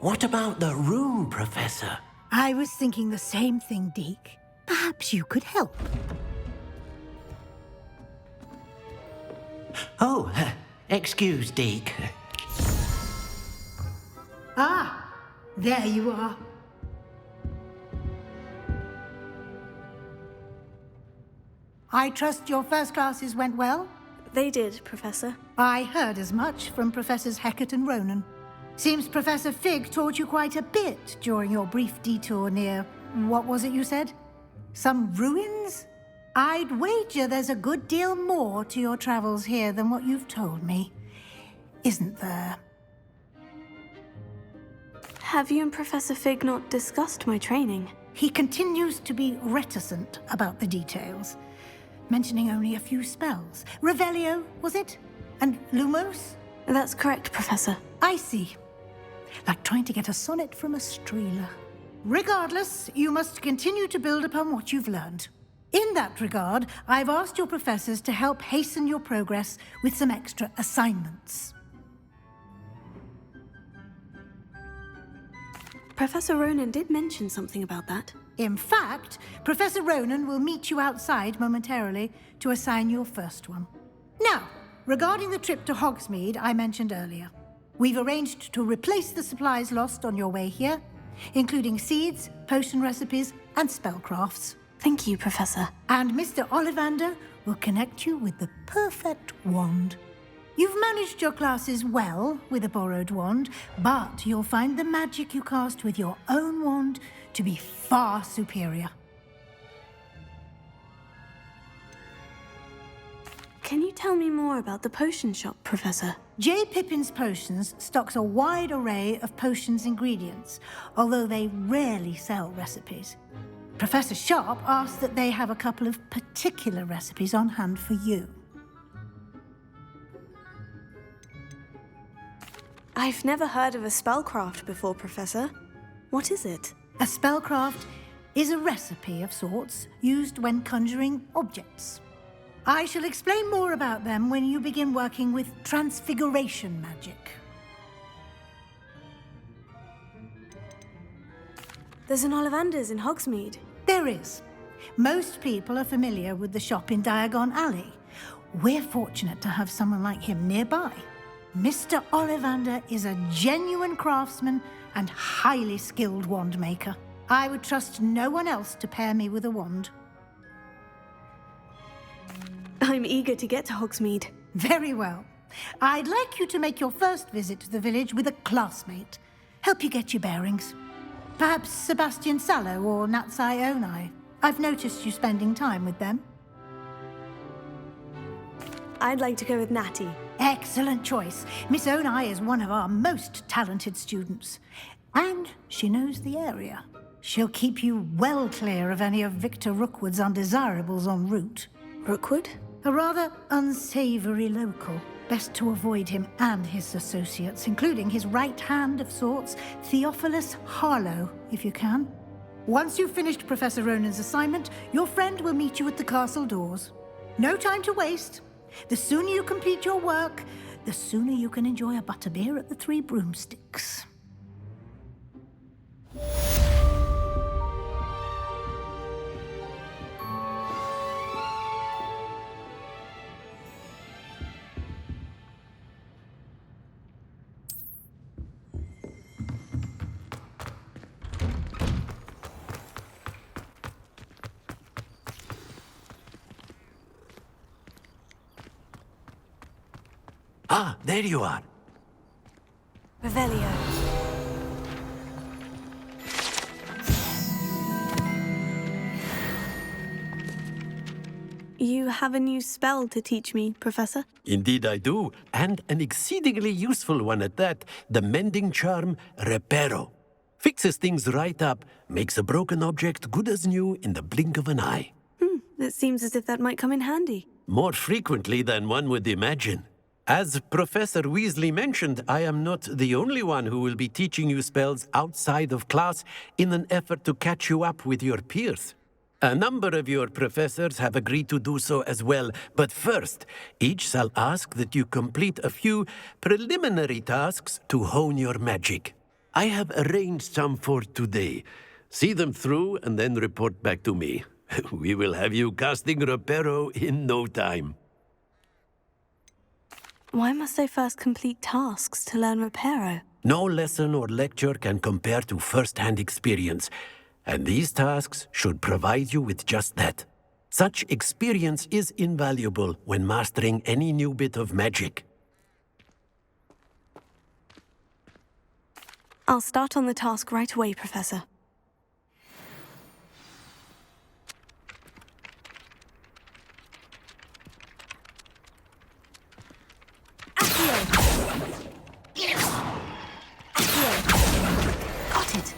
What about the room, Professor? I was thinking the same thing, Deke. Perhaps you could help. Oh, excuse, Deke. Ah, there you are. I trust your first classes went well? They did, Professor. I heard as much from Professors Hecat and Ronan. Seems Professor Fig taught you quite a bit during your brief detour near... what was it you said? Some ruins? I'd wager there's a good deal more to your travels here than what you've told me. Isn't there? Have you and Professor Fig not discussed my training? He continues to be reticent about the details, mentioning only a few spells. Revelio, was it? And Lumos? That's correct, Professor. I see. Like trying to get a sonnet from a streeler. Regardless, you must continue to build upon what you've learned. In that regard, I've asked your professors to help hasten your progress with some extra assignments. Professor Ronan did mention something about that. In fact, Professor Ronan will meet you outside momentarily to assign your first one. Now, regarding the trip to Hogsmeade I mentioned earlier, we've arranged to replace the supplies lost on your way here, including seeds, potion recipes, and spellcrafts. Thank you, Professor. And Mr. Ollivander will connect you with the perfect wand. You've managed your classes well with a borrowed wand, but you'll find the magic you cast with your own wand to be far superior. Can you tell me more about the potion shop, Professor? J. Pippin's Potions stocks a wide array of potions ingredients, although they rarely sell recipes. Professor Sharp asked that they have a couple of particular recipes on hand for you. I've never heard of a spellcraft before, Professor. What is it? A spellcraft is a recipe of sorts used when conjuring objects. I shall explain more about them when you begin working with transfiguration magic. There's an Ollivander's in Hogsmeade. There is. Most people are familiar with the shop in Diagon Alley. We're fortunate to have someone like him nearby. Mr. Ollivander is a genuine craftsman and highly skilled wand maker. I would trust no one else to pair me with a wand. I'm eager to get to Hogsmeade. Very well. I'd like you to make your first visit to the village with a classmate. Help you get your bearings. Perhaps Sebastian Sallow or Natsai Onai. I've noticed you spending time with them. I'd like to go with Natty. Excellent choice. Miss Onai is one of our most talented students. And she knows the area. She'll keep you well clear of any of Victor Rookwood's undesirables en route. Rookwood? A rather unsavory local. Best to avoid him and his associates, including his right hand of sorts, Theophilus Harlow, if you can. Once you've finished Professor Ronan's assignment, your friend will meet you at the castle doors. No time to waste. The sooner you complete your work, the sooner you can enjoy a butterbeer at the Three Broomsticks. Ah, there you are. Revelio. You have a new spell to teach me, Professor? Indeed I do, and an exceedingly useful one at that, the mending charm Reparo. Fixes things right up, makes a broken object good as new in the blink of an eye. It seems as if that might come in handy. More frequently than one would imagine. As Professor Weasley mentioned, I am not the only one who will be teaching you spells outside of class in an effort to catch you up with your peers. A number of your professors have agreed to do so as well, but first, each shall ask that you complete a few preliminary tasks to hone your magic. I have arranged some for today. See them through and then report back to me. We will have you casting Reparo in no time. Why must I first complete tasks to learn Reparo? No lesson or lecture can compare to first-hand experience, and these tasks should provide you with just that. Such experience is invaluable when mastering any new bit of magic. I'll start on the task right away, Professor. Got it.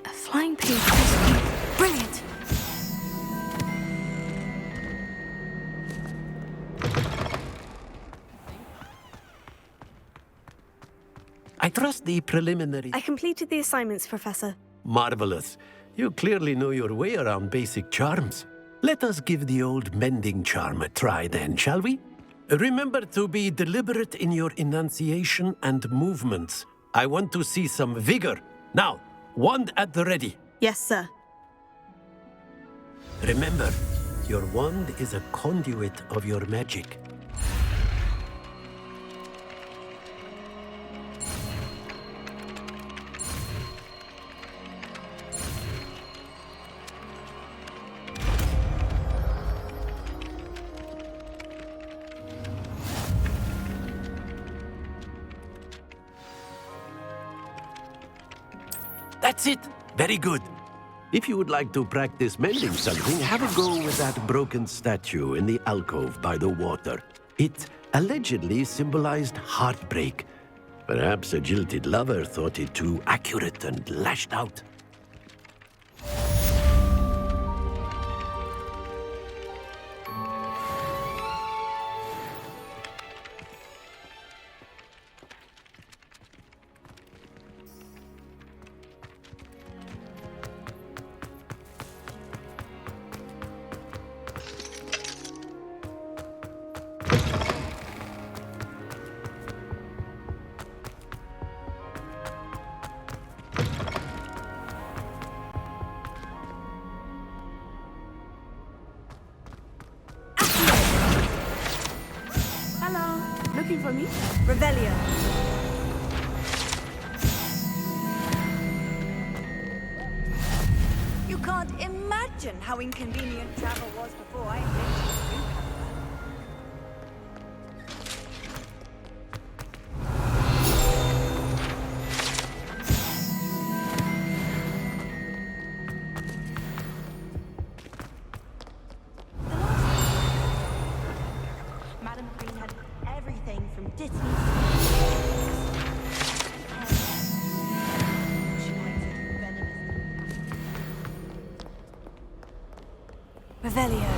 A flying pig. Brilliant. I trust the preliminary... I completed the assignments, Professor. Marvelous. You clearly know your way around basic charms. Let us give the old mending charm a try then, shall we? Remember to be deliberate in your enunciation and movements. I want to see some vigor. Now, wand at the ready. Yes, sir. Remember, your wand is a conduit of your magic. That's it. Very good. If you would like to practice mending something, have a go with that broken statue in the alcove by the water. It allegedly symbolized heartbreak. Perhaps a jilted lover thought it too accurate and lashed out. Looking for me? Revelio. You can't imagine how inconvenient travel was before I invented you. Madam Queen had everything from Disney. Revelio.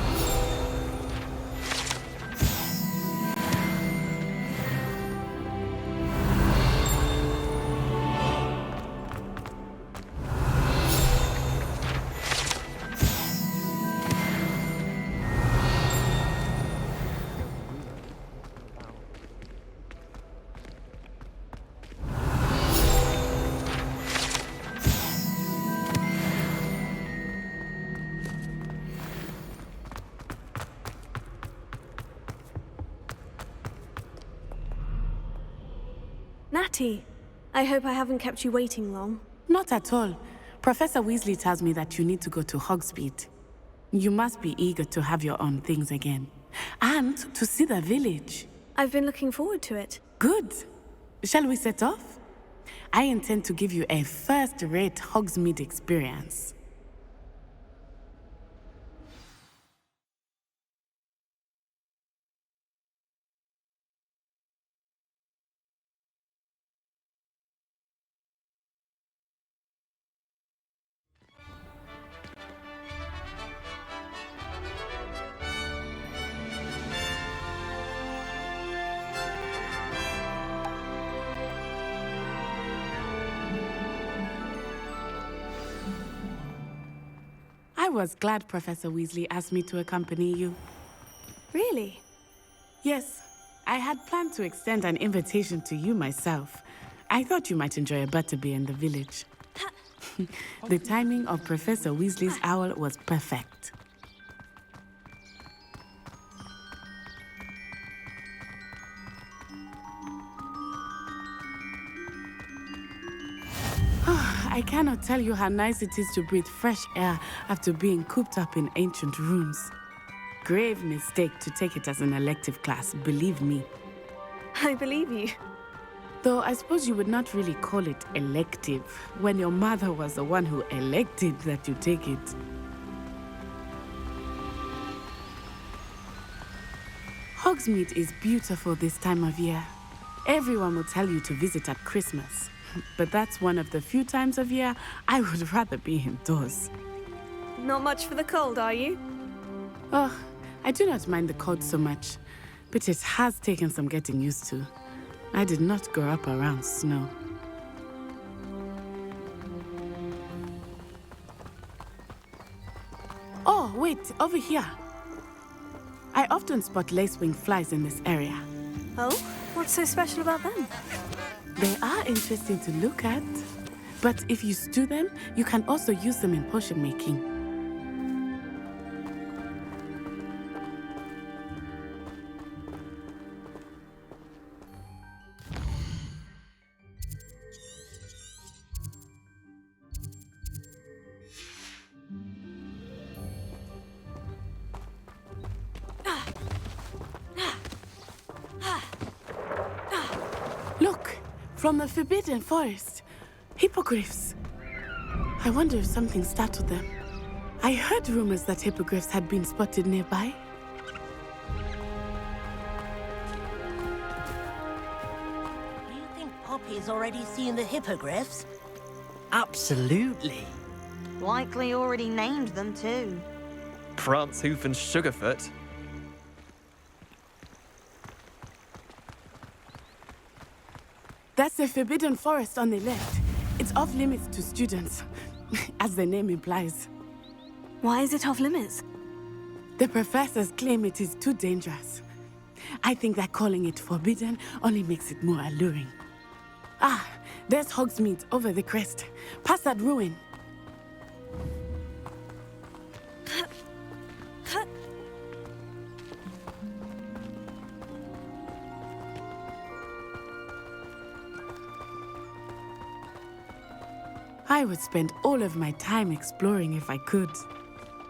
Natty, I hope I haven't kept you waiting long. Not at all. Professor Weasley tells me that you need to go to Hogsmeade. You must be eager to have your own things again. And to see the village. I've been looking forward to it. Good. Shall we set off? I intend to give you a first-rate Hogsmeade experience. was glad Professor Weasley asked me to accompany you. Really? Yes, I had planned to extend an invitation to you myself. I thought you might enjoy a butterbeer in the village. The timing of Professor Weasley's owl was perfect. I cannot tell you how nice it is to breathe fresh air after being cooped up in ancient ruins. Grave mistake to take it as an elective class, believe me. I believe you. Though I suppose you would not really call it elective when your mother was the one who elected that you take it. Hogsmeade is beautiful this time of year. Everyone will tell you to visit at Christmas. But that's one of the few times of year I would rather be indoors. Not much for the cold, are you? Oh, I do not mind the cold so much, but it has taken some getting used to. I did not grow up around snow. Oh, wait, over here. I often spot lacewing flies in this area. Oh? What's so special about them? They are interesting to look at, but if you stew them, you can also use them in potion making. Look! From the Forbidden Forest. Hippogriffs. I wonder if something startled them. I heard rumors that hippogriffs had been spotted nearby. Do you think Poppy's already seen the hippogriffs? Absolutely. Likely already named them too. Prance, Hoof, and Sugarfoot. That's the Forbidden Forest on the left. It's off limits to students, as the name implies. Why is it off limits? The professors claim it is too dangerous. I think that calling it forbidden only makes it more alluring. Ah, there's Hogsmeade over the crest. Past that ruin. I would spend all of my time exploring if I could.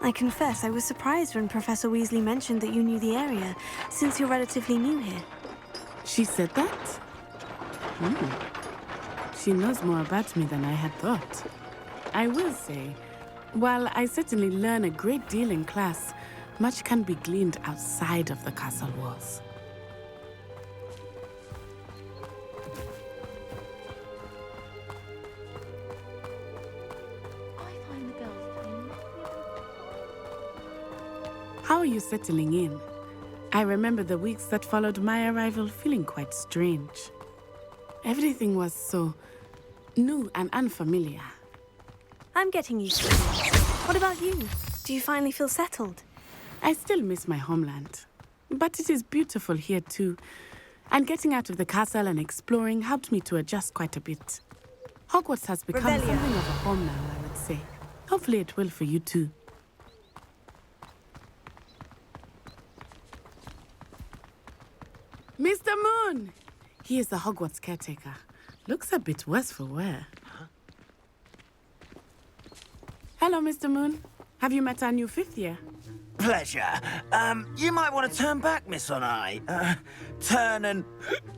I confess I was surprised when Professor Weasley mentioned that you knew the area, since you're relatively new here. She said that? She knows more about me than I had thought. I will say, while I certainly learn a great deal in class, much can be gleaned outside of the castle walls. How are you settling in? I remember the weeks that followed my arrival feeling quite strange. Everything was so new and unfamiliar. I'm getting used to it. What about you? Do you finally feel settled? I still miss my homeland, but it is beautiful here too. And getting out of the castle and exploring helped me to adjust quite a bit. Hogwarts has become Revelio. something of a home now, I would say. Hopefully it will for you too. Mr. Moon! He is the Hogwarts caretaker. Looks a bit worse for wear. Hello, Mr. Moon. Have you met our new fifth year? Pleasure. You might want to turn back, Miss Onai. Turn and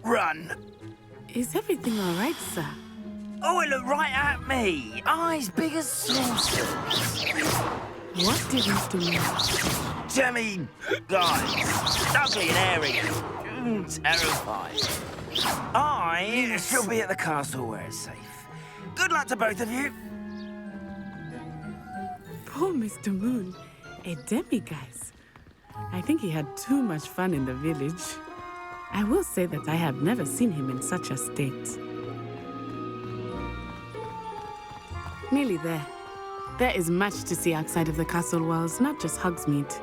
run. Is everything all right, sir? Oh, it looked right at me. Eyes big as saucers. What did Mr. Moon? Jemmy, guys, ugly and hairy. Terrifying. I shall be at the castle where it's safe. Good luck to both of you. Poor Mr. Moon. A demiguise. I think he had too much fun in the village. I will say that I have never seen him in such a state. Nearly there. There is much to see outside of the castle walls, not just Hogsmeade.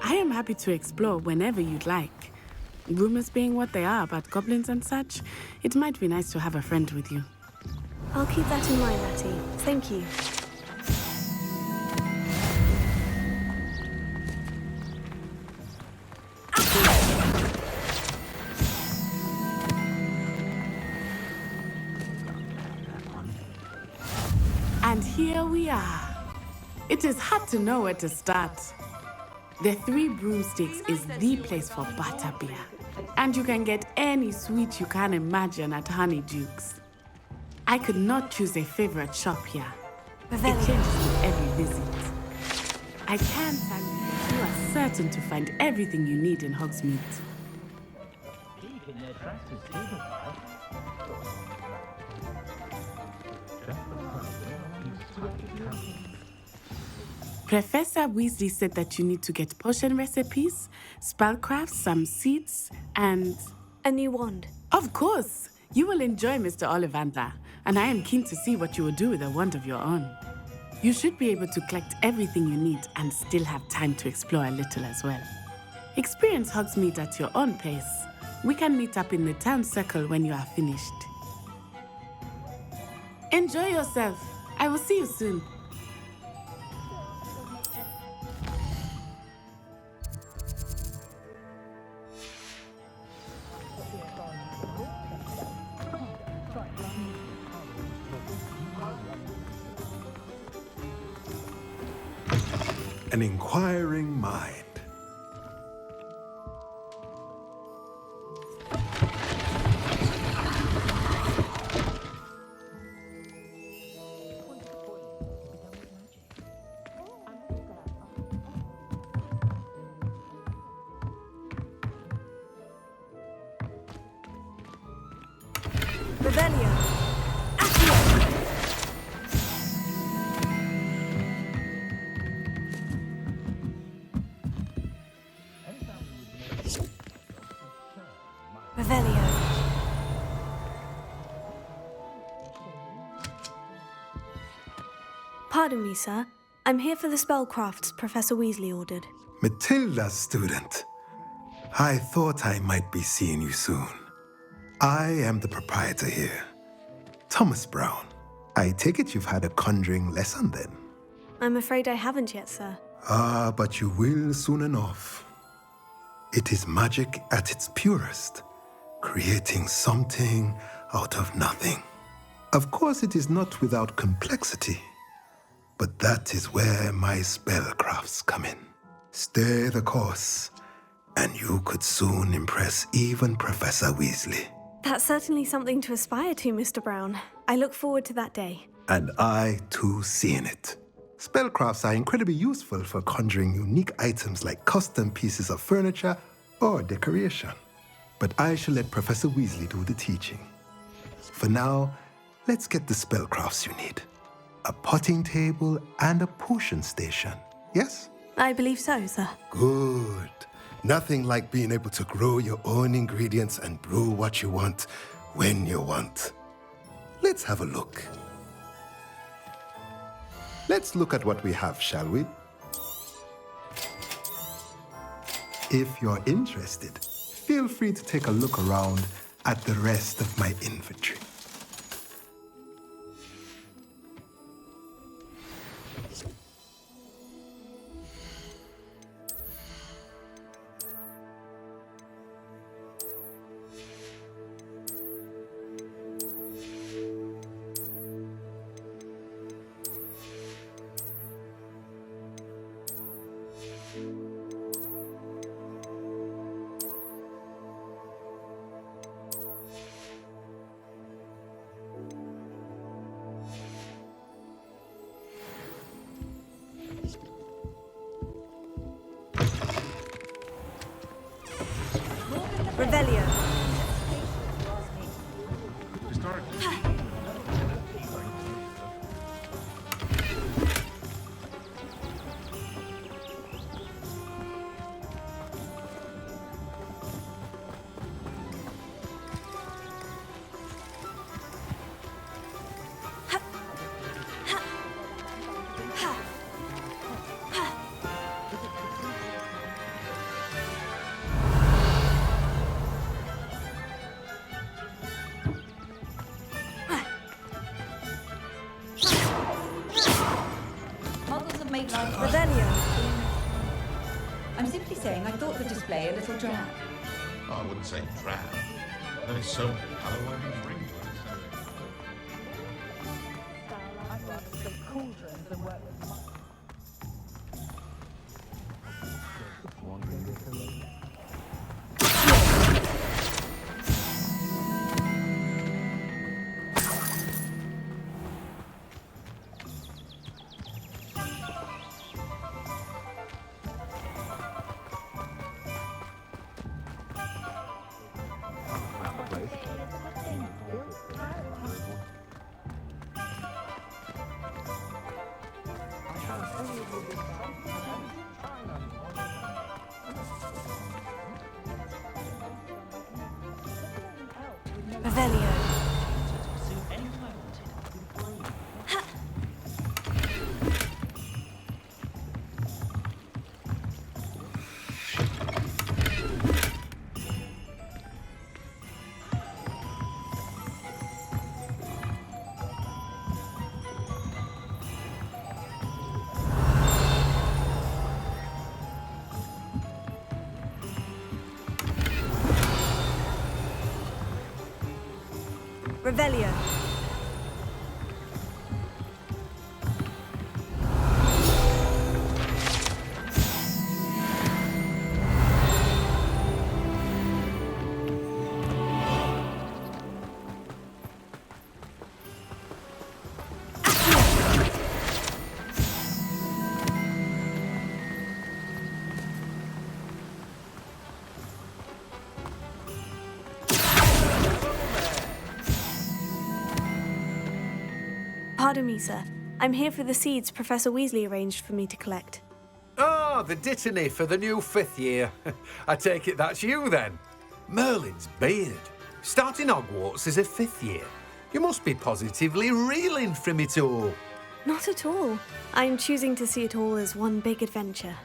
I am happy to explore whenever you'd like. Rumors being what they are about goblins and such, it might be nice to have a friend with you. I'll keep that in mind, Natty. Thank you. And here we are. It is hard to know where to start. The Three Broomsticks is the place for butterbeer. And you can get any sweet you can imagine at Honeydukes. I could not choose a favorite shop here. It changes with every visit. I can tell you, you are certain to find everything you need in Hogsmeade. Professor Weasley said that you need to get potion recipes, spellcrafts, some seeds, and... A new wand. Of course! You will enjoy Mr. Ollivander, and I am keen to see what you will do with a wand of your own. You should be able to collect everything you need and still have time to explore a little as well. Experience Hogsmeade at your own pace. We can meet up in the town circle when you are finished. Enjoy yourself. I will see you soon. An inquiring mind. Revelio. Revelio. Pardon me, sir. I'm here for the spellcrafts Professor Weasley ordered. Matilda, student. I thought I might be seeing you soon. I am the proprietor here, Thomas Brown. I take it you've had a conjuring lesson then? I'm afraid I haven't yet, sir. Ah, but you will soon enough. It is magic at its purest, creating something out of nothing. Of course, it is not without complexity, but that is where my spellcrafts come in. Stay the course, and you could soon impress even Professor Weasley. That's certainly something to aspire to, Mr. Brown. I look forward to that day. And I, too, seeing it. Spellcrafts are incredibly useful for conjuring unique items like custom pieces of furniture or decoration. But I shall let Professor Weasley do the teaching. For now, let's get the spellcrafts you need. A potting table and a potion station, yes? I believe so, sir. Good. Nothing like being able to grow your own ingredients and brew what you want when you want. Let's have a look. Let's look at what we have, shall we? If you're interested, feel free to take a look around at the rest of my inventory. Revelio. Revelio. I'm simply saying I thought the display a little drab. I wouldn't say drab. There is so many otherwise bring to it. Revelio. Revelio. Pardon me, sir. I'm here for the seeds Professor Weasley arranged for me to collect. Ah, the dittany for the new 5th year. I take it that's you, then. Merlin's beard. Starting Hogwarts as a 5th year. You must be positively reeling from it all. Not at all. I'm choosing to see it all as one big adventure.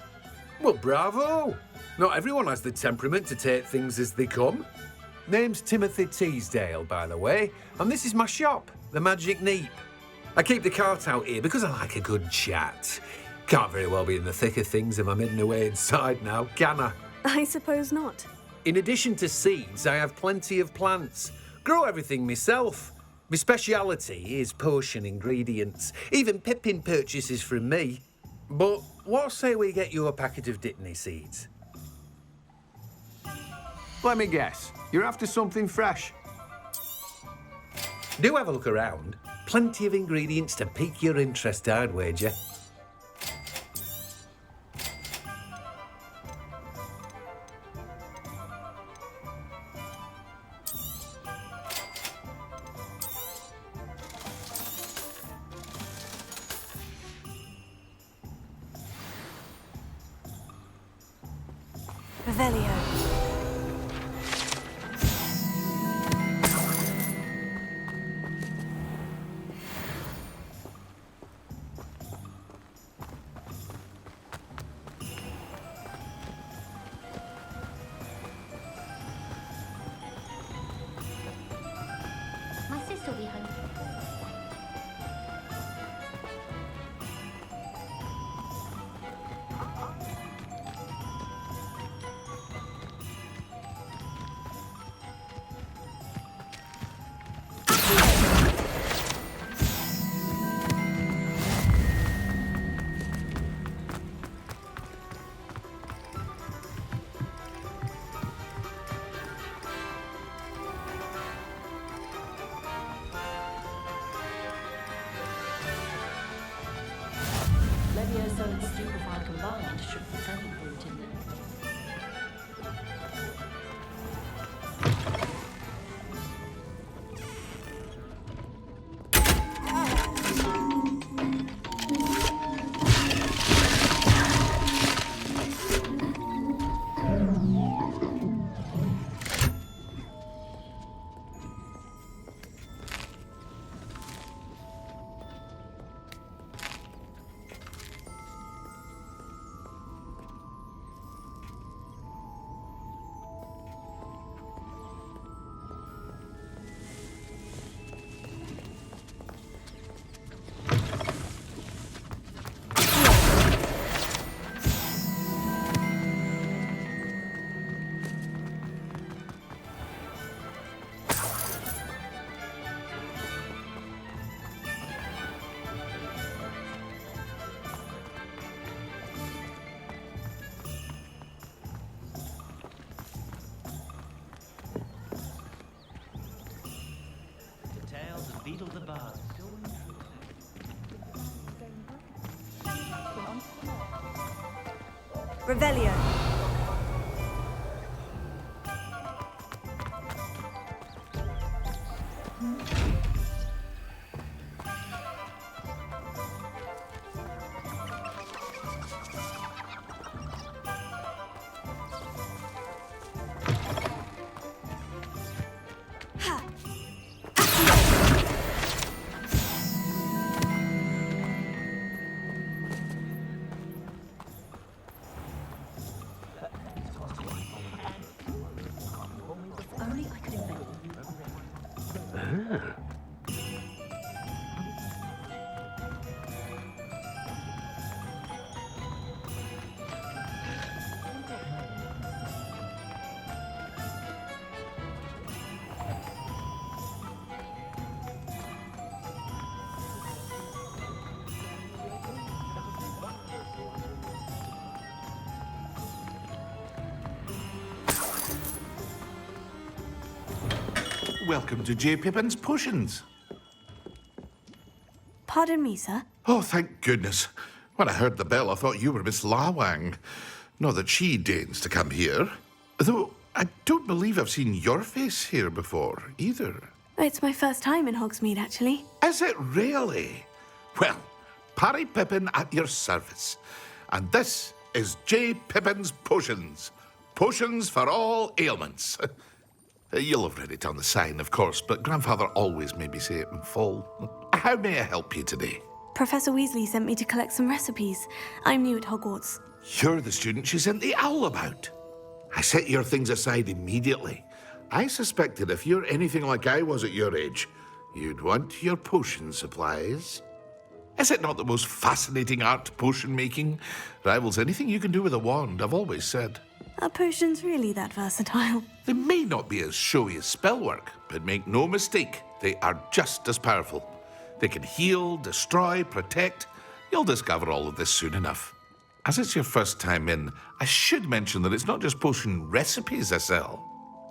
Well, bravo. Not everyone has the temperament to take things as they come. Name's Timothy Teasdale, by the way, and this is my shop, the Magic Neep. I keep the cart out here because I like a good chat. Can't very well be in the thick of things if I'm hidden away inside now, can I? I suppose not. In addition to seeds, I have plenty of plants. Grow everything myself. My speciality is potion ingredients. Even Pippin purchases from me. But what say we get you a packet of Dittany seeds? Let me guess. You're after something fresh. Do have a look around. Plenty of ingredients to pique your interest, I'd wager. Revelio. My sister will be home. Levioso and Stupefy combined should pretend brute in them. Revelio. Only I could invent. Welcome to J. Pippin's Potions. Pardon me, sir. Oh, thank goodness. When I heard the bell, I thought you were Miss Lawang. Not that she deigns to come here. Though I don't believe I've seen your face here before, either. It's my first time in Hogsmeade, actually. Is it really? Well, Parry Pippin at your service. And this is J. Pippin's Potions. Potions for all ailments. You'll have read it on the sign, of course, but Grandfather always made me say it in full. How may I help you today? Professor Weasley sent me to collect some recipes. I'm new at Hogwarts. You're the student she sent the owl about. I set your things aside immediately. I suspected if you're anything like I was at your age, you'd want your potion supplies. Is it not the most fascinating art, potion making? Rivals anything you can do with a wand, I've always said. Are potions really that versatile? They may not be as showy as spellwork, but make no mistake, they are just as powerful. They can heal, destroy, protect. You'll discover all of this soon enough. As it's your first time in, I should mention that it's not just potion recipes I sell.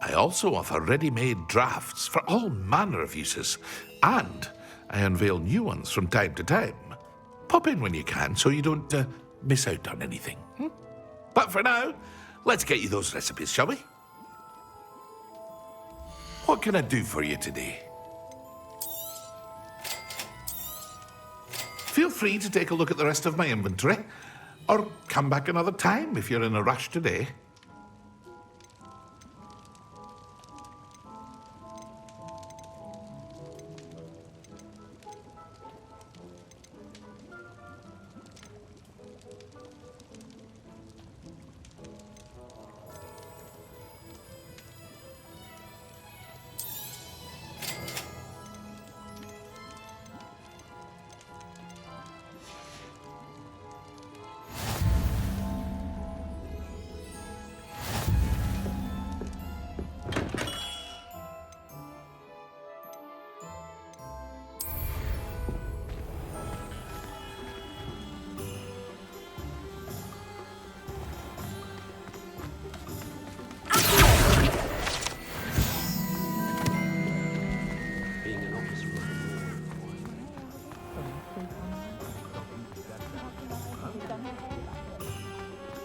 I also offer ready-made drafts for all manner of uses, and I unveil new ones from time to time. Pop in when you can so you don't miss out on anything. But for now, let's get you those recipes, shall we? What can I do for you today? Feel free to take a look at the rest of my inventory, or come back another time if you're in a rush today.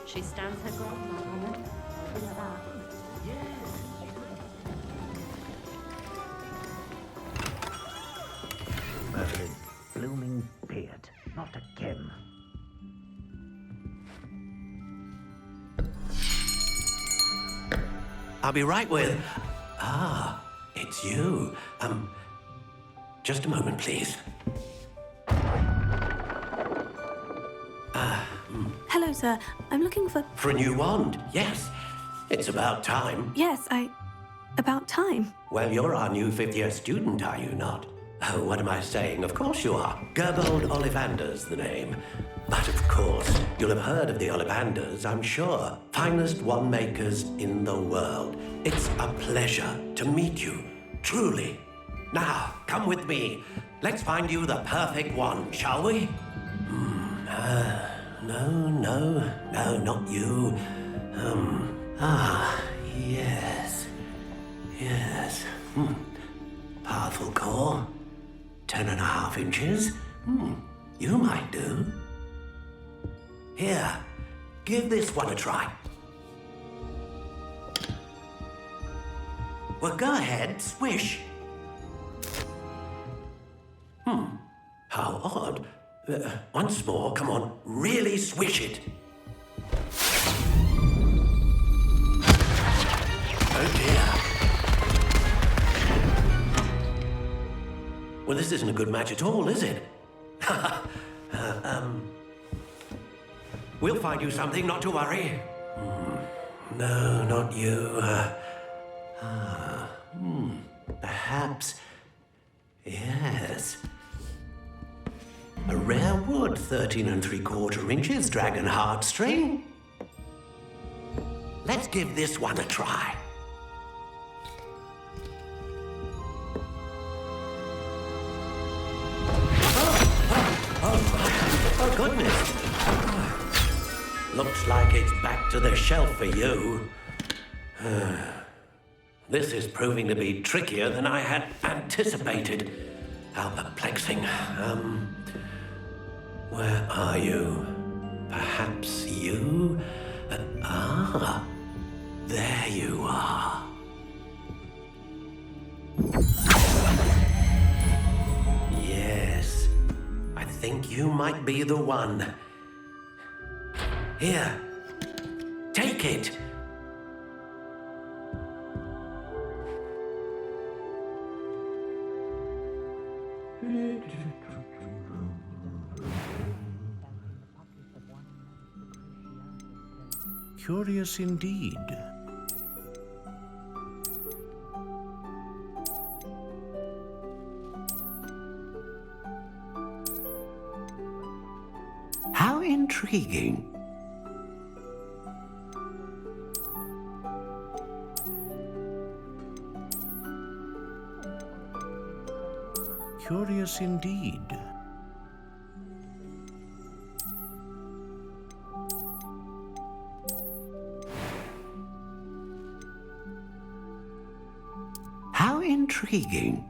She stands her ground, that woman. Look at that. Merlin, blooming beard. Not again. I'll be right with... Ah, it's you. Just a moment, please. Hello, sir. I'm looking for... For a new wand, yes. It's about time. Yes, about time. Well, you're our new fifth-year student, are you not? Oh, what am I saying? Of course you are. Gerbold Ollivander's the name. But of course, you'll have heard of the Ollivanders, I'm sure. Finest wand makers in the world. It's a pleasure to meet you, truly. Now, come with me. Let's find you the perfect wand, shall we? No, not you. Yes. Powerful core. 10.5 inches. You might do. Here, give this one a try. Well, go ahead, swish. How odd. Once more, come on, really swish it. Oh dear. Well, this isn't a good match at all, is it? We'll find you something, not to worry. No, not you. Perhaps. Yes. A rare wood, 13 3/4 inches, dragon heartstring. Let's give this one a try. Oh, goodness. Looks like it's back to the shelf for you. This is proving to be trickier than I had anticipated. How perplexing. Where are you? Perhaps you? There you are. Yes, I think you might be the one. Here, take it. Curious indeed. How intriguing. Curious indeed. How intriguing.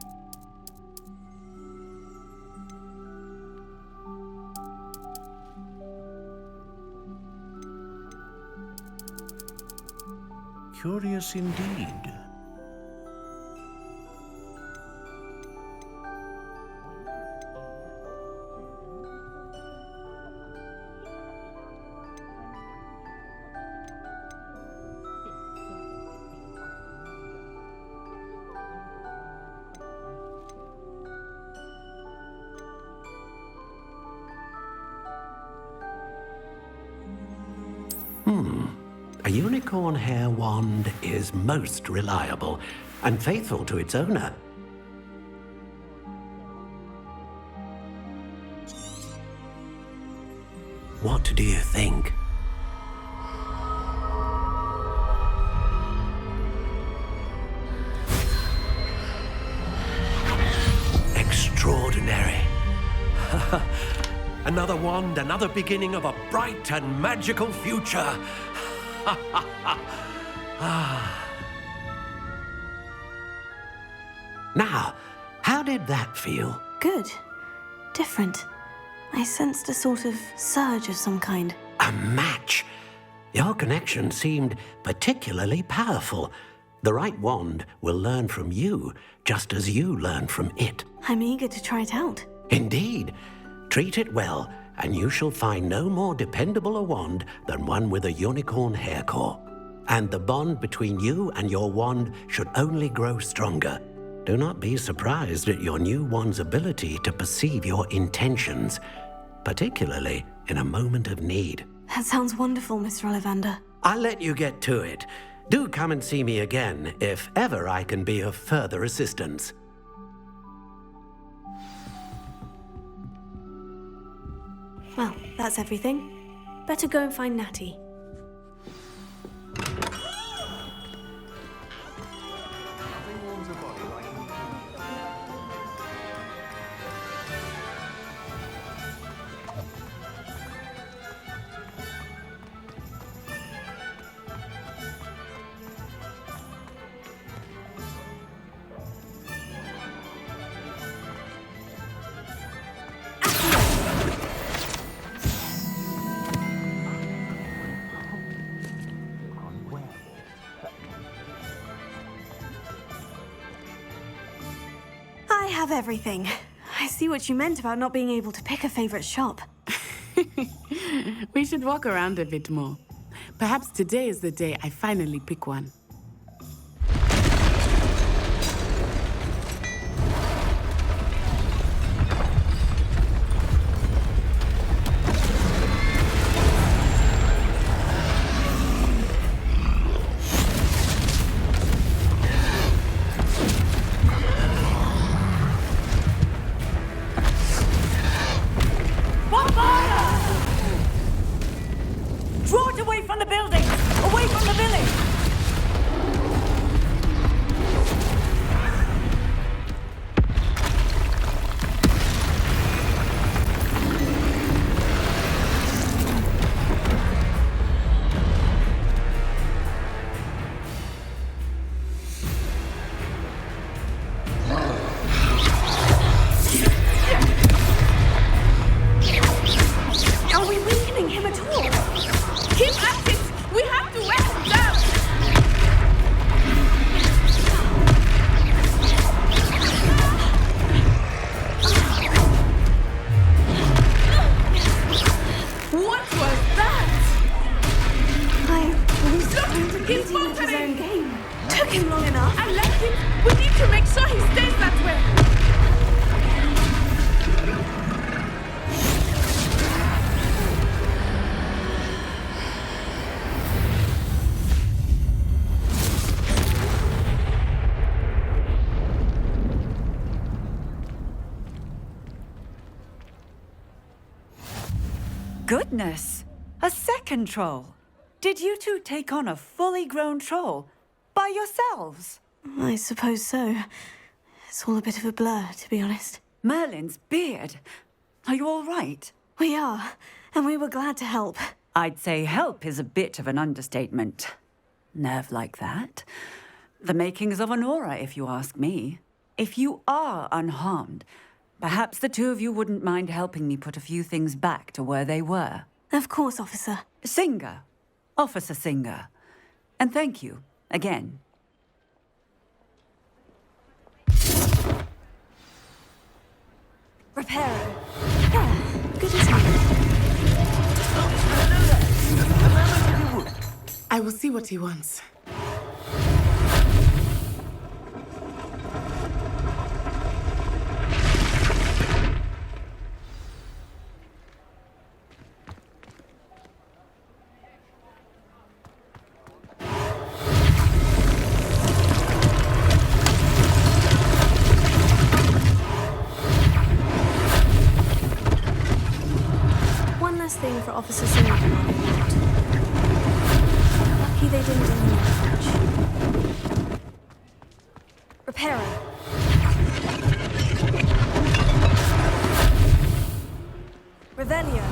Curious indeed. A unicorn hair wand is most reliable and faithful to its owner. What do you think? Extraordinary. Another wand, another beginning of a bright and magical future. Now, how did that feel? Good. Different. I sensed a sort of surge of some kind. A match. Your connection seemed particularly powerful. The right wand will learn from you, just as you learn from it. I'm eager to try it out. Indeed. Treat it well, and you shall find no more dependable a wand than one with a unicorn hair core. And the bond between you and your wand should only grow stronger. Do not be surprised at your new wand's ability to perceive your intentions, particularly in a moment of need. That sounds wonderful, Mr. Ollivander. I'll let you get to it. Do come and see me again if ever I can be of further assistance. Well, that's everything. Better go and find Natty. I have everything. I see what you meant about not being able to pick a favorite shop. We should walk around a bit more. Perhaps today is the day I finally pick one. Draw it away from the building! Away from the village! Are we weakening him at all? Keep at it! We have to wear him down! What was that? He's trying to beat him at his own game. Took him long enough. I like him. We need to make sure he stays that way. Goodness! A second troll! Did you two take on a fully grown troll? By yourselves? I suppose so. It's all a bit of a blur, to be honest. Merlin's beard. Are you all right? We are, and we were glad to help. I'd say help is a bit of an understatement. Nerve like that. The makings of an aura, if you ask me. If you are unharmed, perhaps the two of you wouldn't mind helping me put a few things back to where they were. Of course, officer. Singer. Officer Singer. And thank you, again. Reparo. Good as new. I will see what he wants. One last thing for Officer Singer to know about. Lucky they didn't eliminate much. Reparo. Revelio.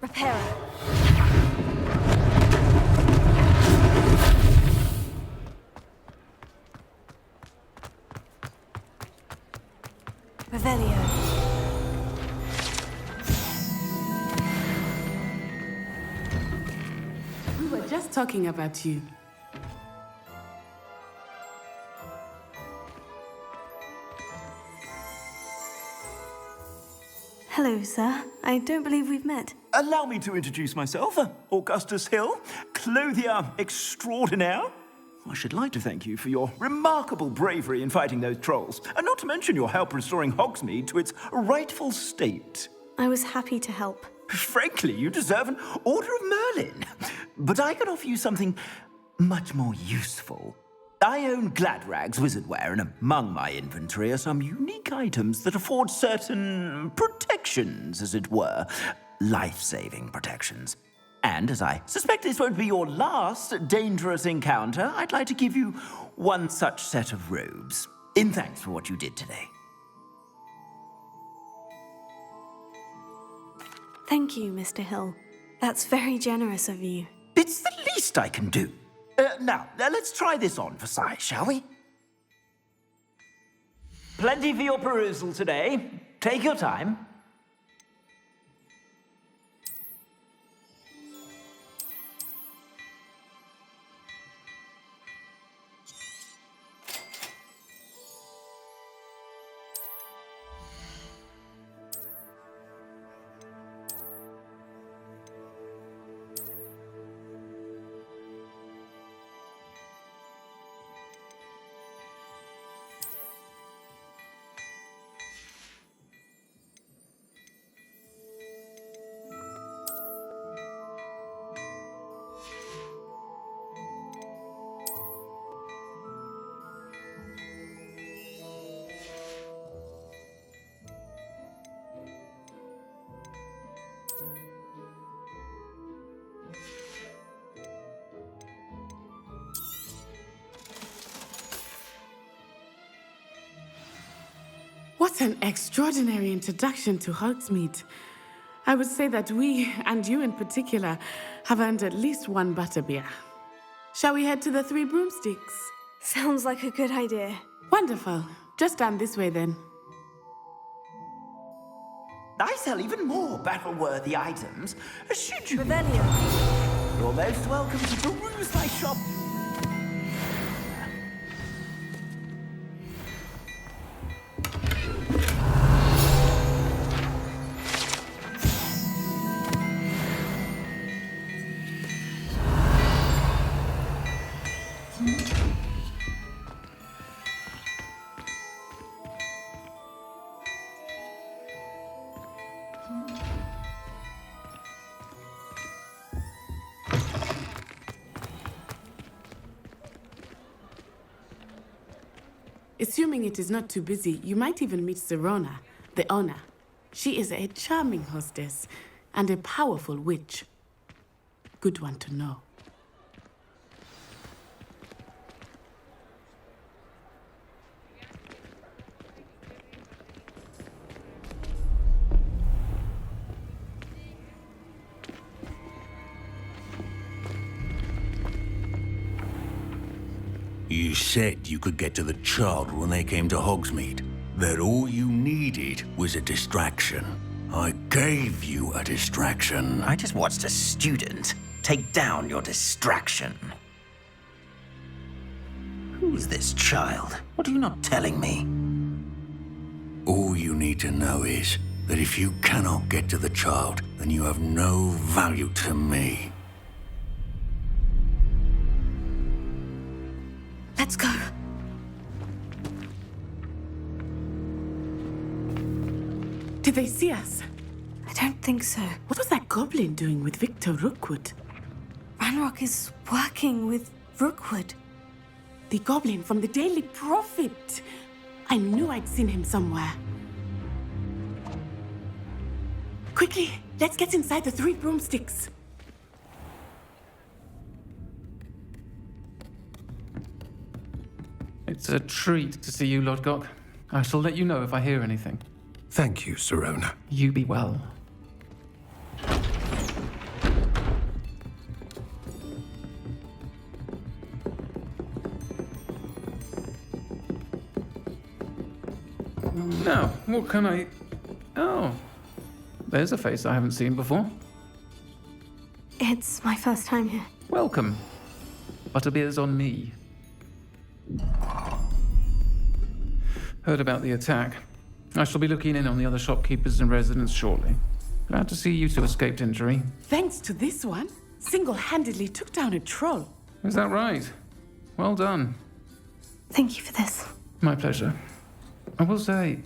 Reparo. Revelio. We were just talking about you. Hello, sir. I don't believe we've met. Allow me to introduce myself, Augustus Hill, clothier extraordinaire. I should like to thank you for your remarkable bravery in fighting those trolls, and not to mention your help restoring Hogsmeade to its rightful state. I was happy to help. Frankly, you deserve an Order of Merlin. But I can offer you something much more useful. I own Gladrag's wizardware, and among my inventory are some unique items that afford certain protections, as it were. Life-saving protections. And as I suspect this won't be your last dangerous encounter, I'd like to give you one such set of robes, in thanks for what you did today. Thank you, Mr. Hill. That's very generous of you. It's the least I can do. Now, let's try this on for size, shall we? Plenty for your perusal today. Take your time. What an extraordinary introduction to Hogsmeade. I would say that we, and you in particular, have earned at least one butterbeer. Shall we head to the Three Broomsticks? Sounds like a good idea. Wonderful. Just down this way then. I sell even more battle-worthy items. Should you... Revelio. You're most welcome to peruse my shop. Assuming it is not too busy, you might even meet Sirona, the owner. She is a charming hostess and a powerful witch. Good one to know. You said you could get to the child when they came to Hogsmeade. That all you needed was a distraction. I gave you a distraction. I just watched a student take down your distraction. Who's this child? What are you not telling me? All you need to know is that if you cannot get to the child, then you have no value to me. Let's go. Did they see us? I don't think so. What was that goblin doing with Victor Rookwood? Ranrock is working with Rookwood. The goblin from the Daily Prophet. I knew I'd seen him somewhere. Quickly, let's get inside the Three Broomsticks. It's a treat to see you, Lodgok. I shall let you know if I hear anything. Thank you, Sirona. You be well. Now, what can I... Oh, there's a face I haven't seen before. It's my first time here. Welcome. Butterbeer's on me. Heard about the attack. I shall be looking in on the other shopkeepers and residents shortly. Glad to see you two escaped injury. Thanks to this one, single-handedly took down a troll. Is that right? Well done. Thank you for this. My pleasure. I will say,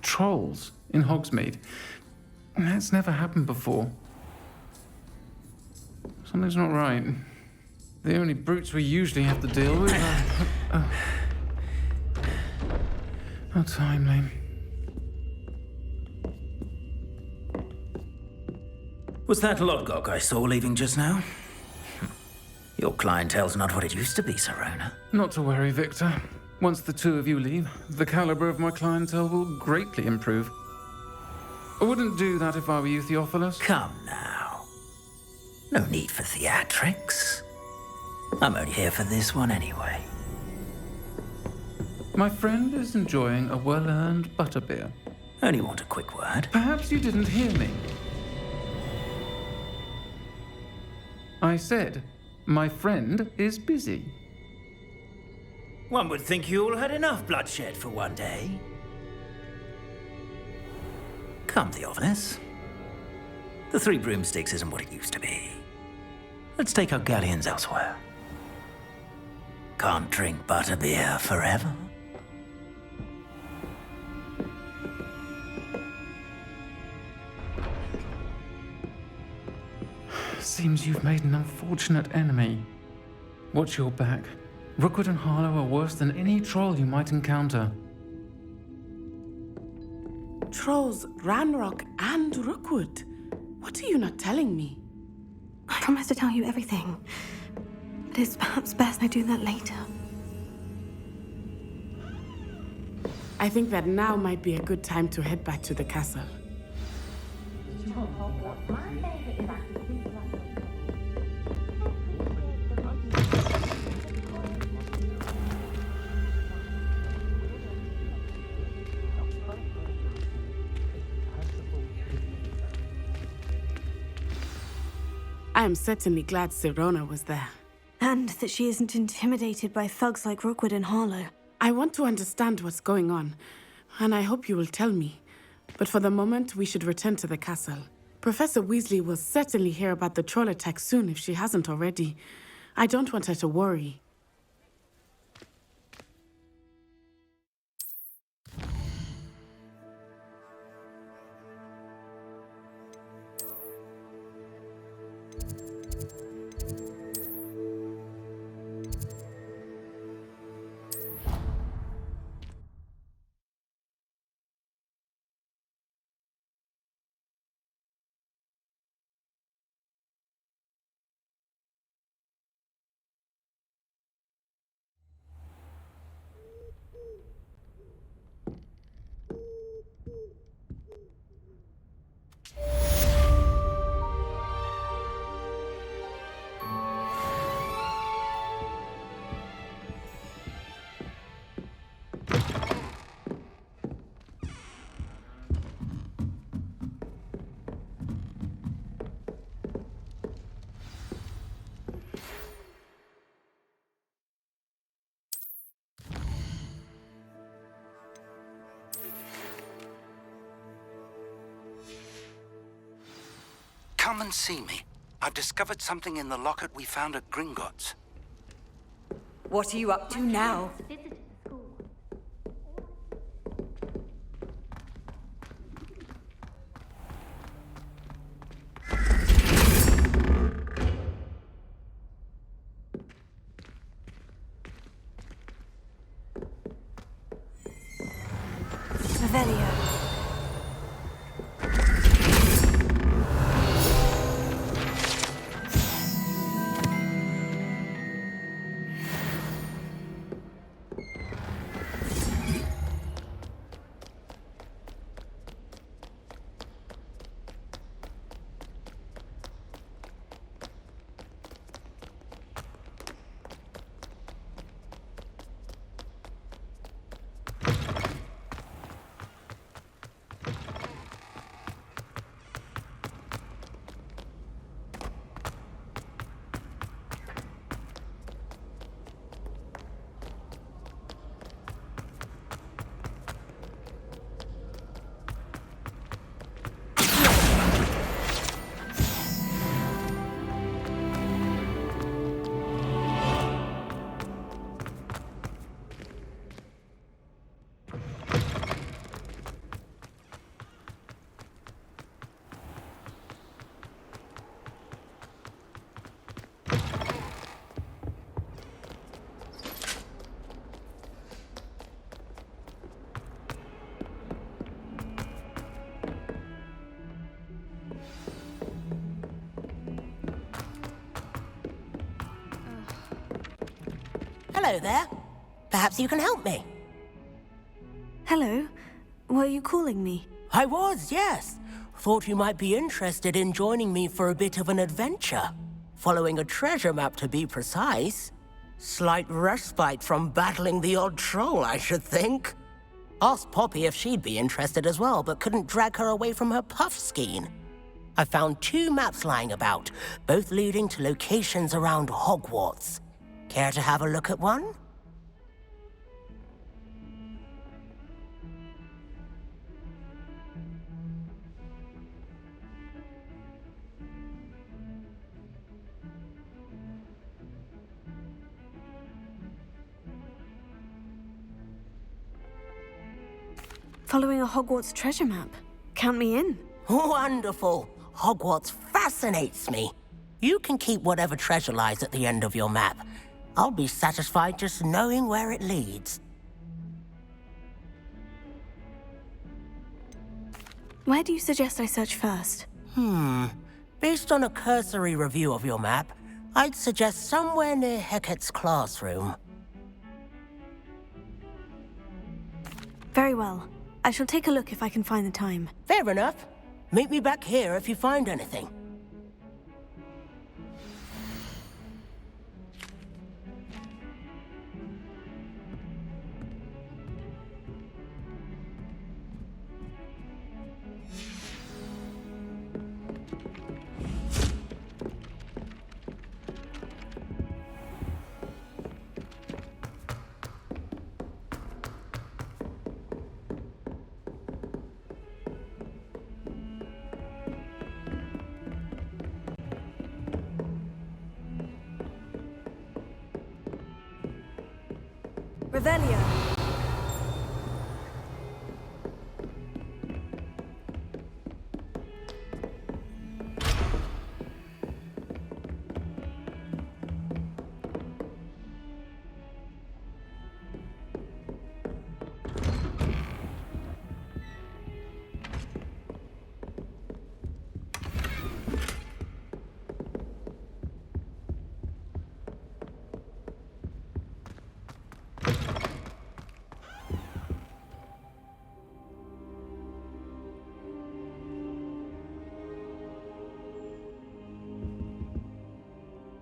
trolls in Hogsmeade. That's never happened before. Something's not right. The only brutes we usually have to deal with are... How timely. Was that Lodgok I saw leaving just now? Your clientele's not what it used to be, Sirona. Not to worry, Victor. Once the two of you leave, the caliber of my clientele will greatly improve. I wouldn't do that if I were you, Theophilus. Come now. No need for theatrics. I'm only here for this one anyway. My friend is enjoying a well-earned butterbeer. Only want a quick word. Perhaps you didn't hear me. I said, my friend is busy. One would think you all had enough bloodshed for one day. Come, Theophilus. The Three Broomsticks isn't what it used to be. Let's take our galleons elsewhere. Can't drink butterbeer forever. Seems you've made an unfortunate enemy. Watch your back. Rookwood and Harlow are worse than any troll you might encounter. Trolls, Ranrock, and Rookwood. What are you not telling me? I promise to tell you everything. But it's perhaps best I do that later. I think that now might be a good time to head back to the castle. I am certainly glad Sirona was there. And that she isn't intimidated by thugs like Rookwood and Harlow. I want to understand what's going on, and I hope you will tell me. But for the moment, we should return to the castle. Professor Weasley will certainly hear about the troll attack soon if she hasn't already. I don't want her to worry. Come and see me. I've discovered something in the locket we found at Gringotts. What are you up to now? Revelio. Hello there. Perhaps you can help me. Hello. Were you calling me? I was, yes. Thought you might be interested in joining me for a bit of an adventure. Following a treasure map, to be precise. Slight respite from battling the odd troll, I should think. Asked Poppy if she'd be interested as well, but couldn't drag her away from her puff skein. I found 2 maps lying about, both leading to locations around Hogwarts. Care to have a look at one? Following a Hogwarts treasure map. Count me in. Wonderful. Hogwarts fascinates me. You can keep whatever treasure lies at the end of your map. I'll be satisfied just knowing where it leads. Where do you suggest I search first? Based on a cursory review of your map, I'd suggest somewhere near Hecat's classroom. Very well. I shall take a look if I can find the time. Fair enough. Meet me back here if you find anything. Revelio.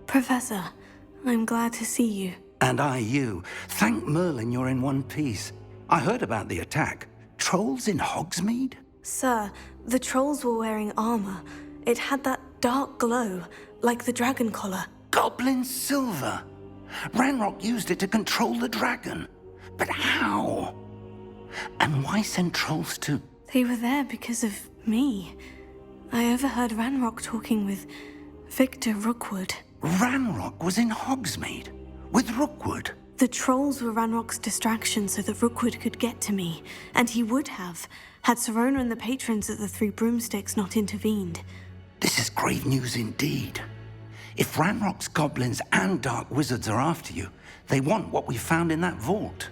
Professor, I'm glad to see you. And I you. Thank Merlin you're in one piece. I heard about the attack. Trolls in Hogsmeade? Sir, the trolls were wearing armor. It had that dark glow, like the dragon collar. Goblin silver. Ranrock used it to control the dragon. But how? And why send trolls to... They were there because of me. I overheard Ranrock talking with Victor Rookwood. Ranrock was in Hogsmeade? With Rookwood? The trolls were Ranrock's distraction so that Rookwood could get to me. And he would have, had Sirona and the patrons at the Three Broomsticks not intervened. This is grave news indeed. If Ranrock's goblins and dark wizards are after you, they want what we found in that vault.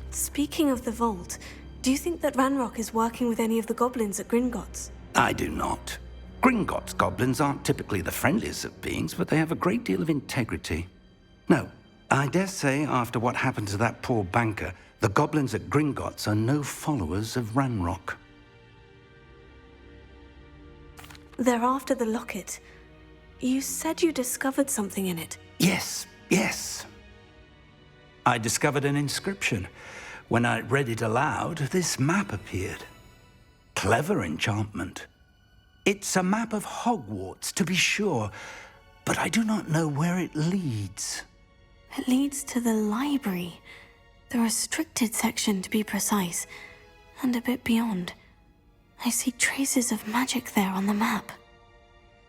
Speaking of the vault, do you think that Ranrock is working with any of the goblins at Gringotts? I do not. Gringotts goblins aren't typically the friendliest of beings, but they have a great deal of integrity. No, I dare say after what happened to that poor banker, the goblins at Gringotts are no followers of Ranrock. They're after the locket. You said you discovered something in it. Yes. I discovered an inscription. When I read it aloud, this map appeared. Clever enchantment. It's a map of Hogwarts, to be sure, but I do not know where it leads. It leads to the library. The restricted section, to be precise, and a bit beyond. I see traces of magic there on the map.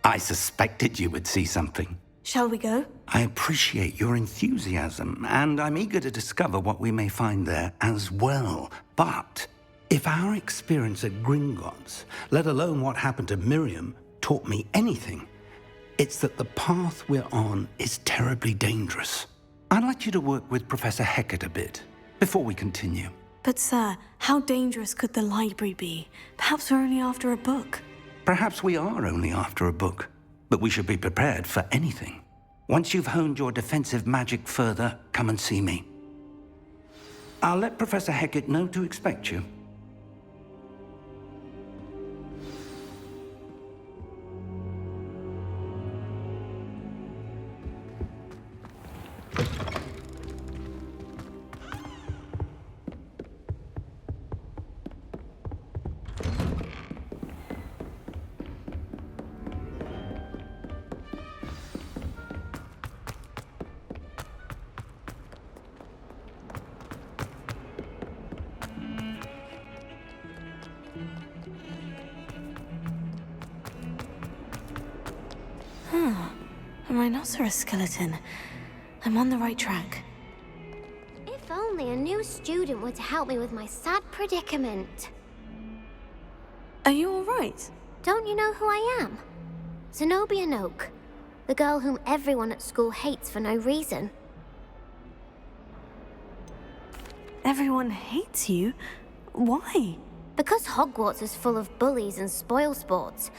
I suspected you would see something. Shall we go? I appreciate your enthusiasm, and I'm eager to discover what we may find there as well. But if our experience at Gringotts, let alone what happened to Miriam, taught me anything, it's that the path we're on is terribly dangerous. I'd like you to work with Professor Hecat a bit before we continue. But sir, how dangerous could the library be? Perhaps we're only after a book. Perhaps we are only after a book, but we should be prepared for anything. Once you've honed your defensive magic further, come and see me. I'll let Professor Hecat know to expect you. rhinoceros skeleton. I'm on the right track. If only a new student were to help me with my sad predicament. Are you all right? Don't you know who I am? Zenobia Noak, the girl whom everyone at school hates for no reason. Everyone hates you? Why? Because Hogwarts is full of bullies and spoilsports.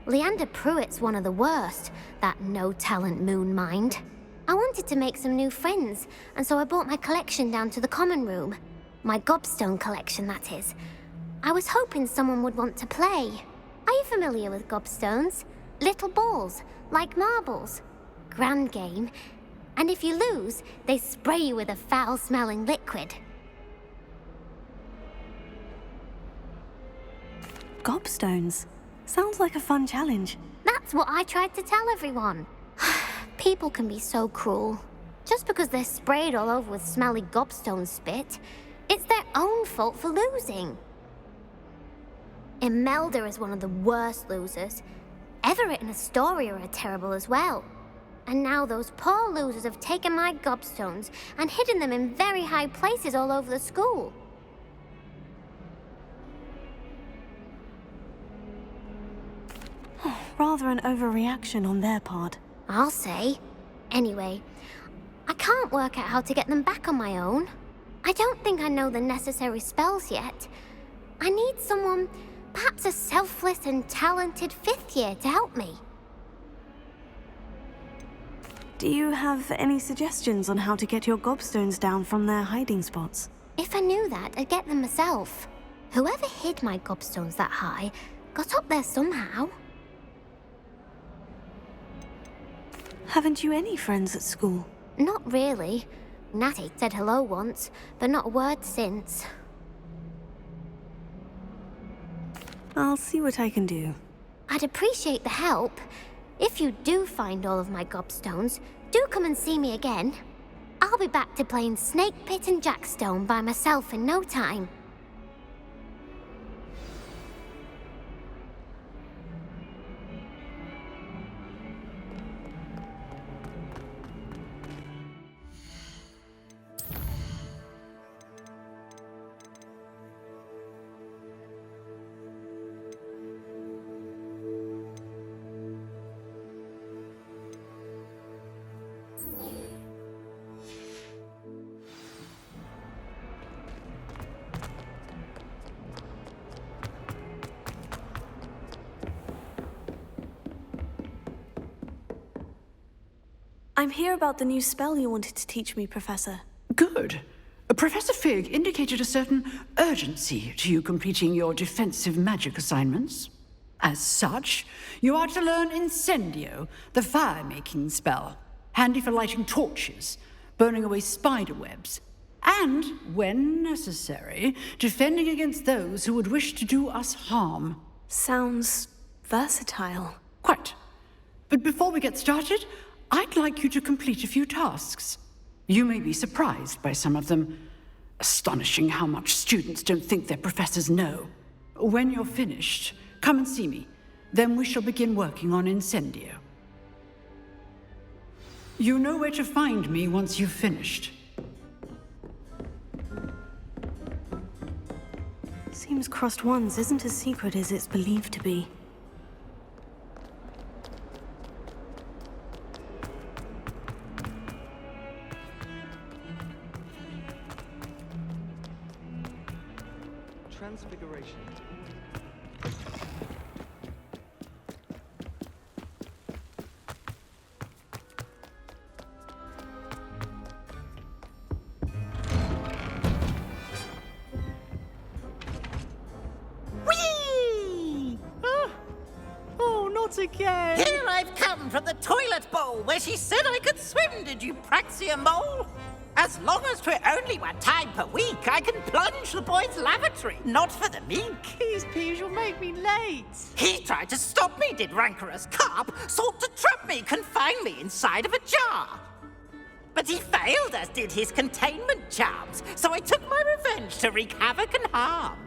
Leander Pruitt's one of the worst, that no-talent moon mind. I wanted to make some new friends, and so I brought my collection down to the common room. My gobstone collection, that is. I was hoping someone would want to play. Are you familiar with gobstones? Little balls, like marbles. Grand game. And if you lose, they spray you with a foul-smelling liquid. Gobstones. Sounds like a fun challenge. That's what I tried to tell everyone. People can be so cruel. Just because they're sprayed all over with smelly gobstone spit, it's their own fault for losing. Imelda is one of the worst losers. Everett and Astoria are terrible as well. And now those poor losers have taken my gobstones and hidden them in very high places all over the school. Rather an overreaction on their part. I'll say. Anyway, I can't work out how to get them back on my own. I don't think I know the necessary spells yet. I need someone, perhaps a selfless and talented 5th year to help me. Do you have any suggestions on how to get your gobstones down from their hiding spots? If I knew that, I'd get them myself. Whoever hid my gobstones that high got up there somehow. Haven't you any friends at school? Not really. Natty said hello once, but not a word since. I'll see what I can do. I'd appreciate the help. If you do find all of my gobstones, do come and see me again. I'll be back to playing Snake Pit and Jackstone by myself in no time. I'm here about the new spell you wanted to teach me, Professor. Good. Professor Fig indicated a certain urgency to you completing your defensive magic assignments. As such, you are to learn Incendio, the fire-making spell, handy for lighting torches, burning away spider webs, and, when necessary, defending against those who would wish to do us harm. Sounds versatile. Quite. But before we get started, I'd like you to complete a few tasks. You may be surprised by some of them. Astonishing how much students don't think their professors know. When you're finished, come and see me. Then we shall begin working on Incendio. You know where to find me once you've finished. Seems Crossed Wands isn't as secret as it's believed to be. Transfiguration. Whee! Oh, not again! Here I've come from the toilet bowl where she said I could swim, did you Praxia Mole? As long as 'twere only one time per week, I can plunge the boy's lavatory, not for the meek. Please, you'll make me late. He tried to stop me, did rancorous carp, sought to trap me, confine me inside of a jar. But he failed, as did his containment charms, so I took my revenge to wreak havoc and harm.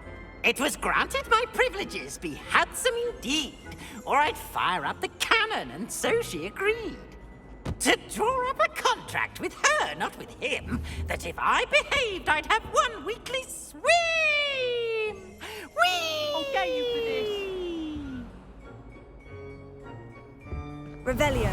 It was granted my privileges be handsome indeed, or I'd fire up the cannon, and so she agreed. to draw up a contract with her, not with him, that if I behaved, I'd have 1 weekly swim! Whee! Okay, you for this. Revelio.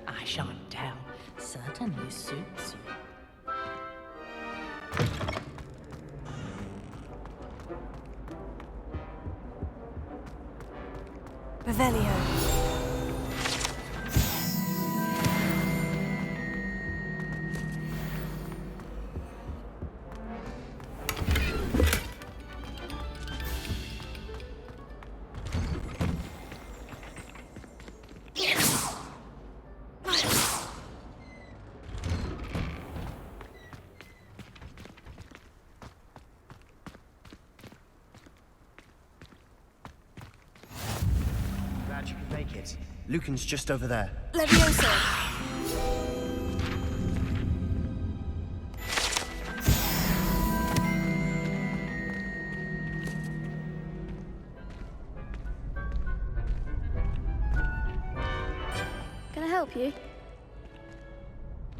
I shan't tell. Certainly suits you. Revelio. Glad you could make it. Lucan's just over there. Levioso. Can I help you?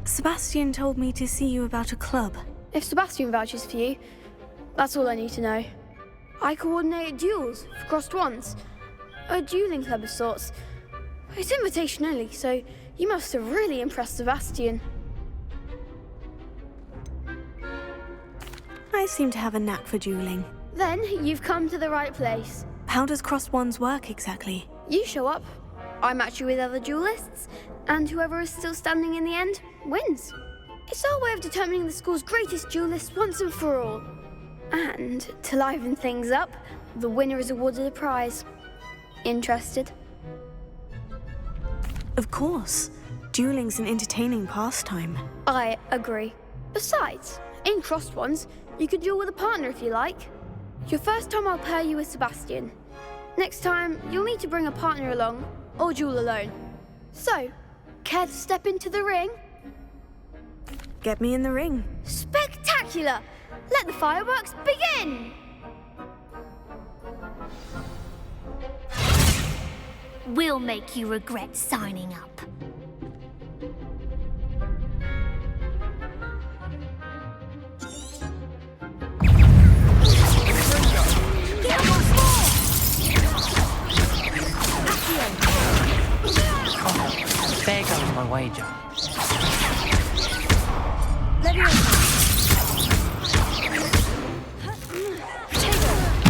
Sebastian told me to see you about a club. If Sebastian vouches for you, that's all I need to know. I coordinate duels for crossed wands. A dueling club of sorts. It's invitation only, so you must have really impressed Sebastian. I seem to have a knack for dueling. Then you've come to the right place. How does crossed wands work exactly? You show up, I match you with other duelists, and whoever is still standing in the end wins. It's our way of determining the school's greatest duelist once and for all. And to liven things up, the winner is awarded a prize. Interested? Of course. Dueling's an entertaining pastime. I agree. Besides, in crossed wands, you could duel with a partner if you like. Your first time I'll pair you with Sebastian. Next time, you'll need to bring a partner along, or duel alone. So, care to step into the ring? Get me in the ring. Spectacular! Let the fireworks begin! We'll make you regret signing up. There goes my wager.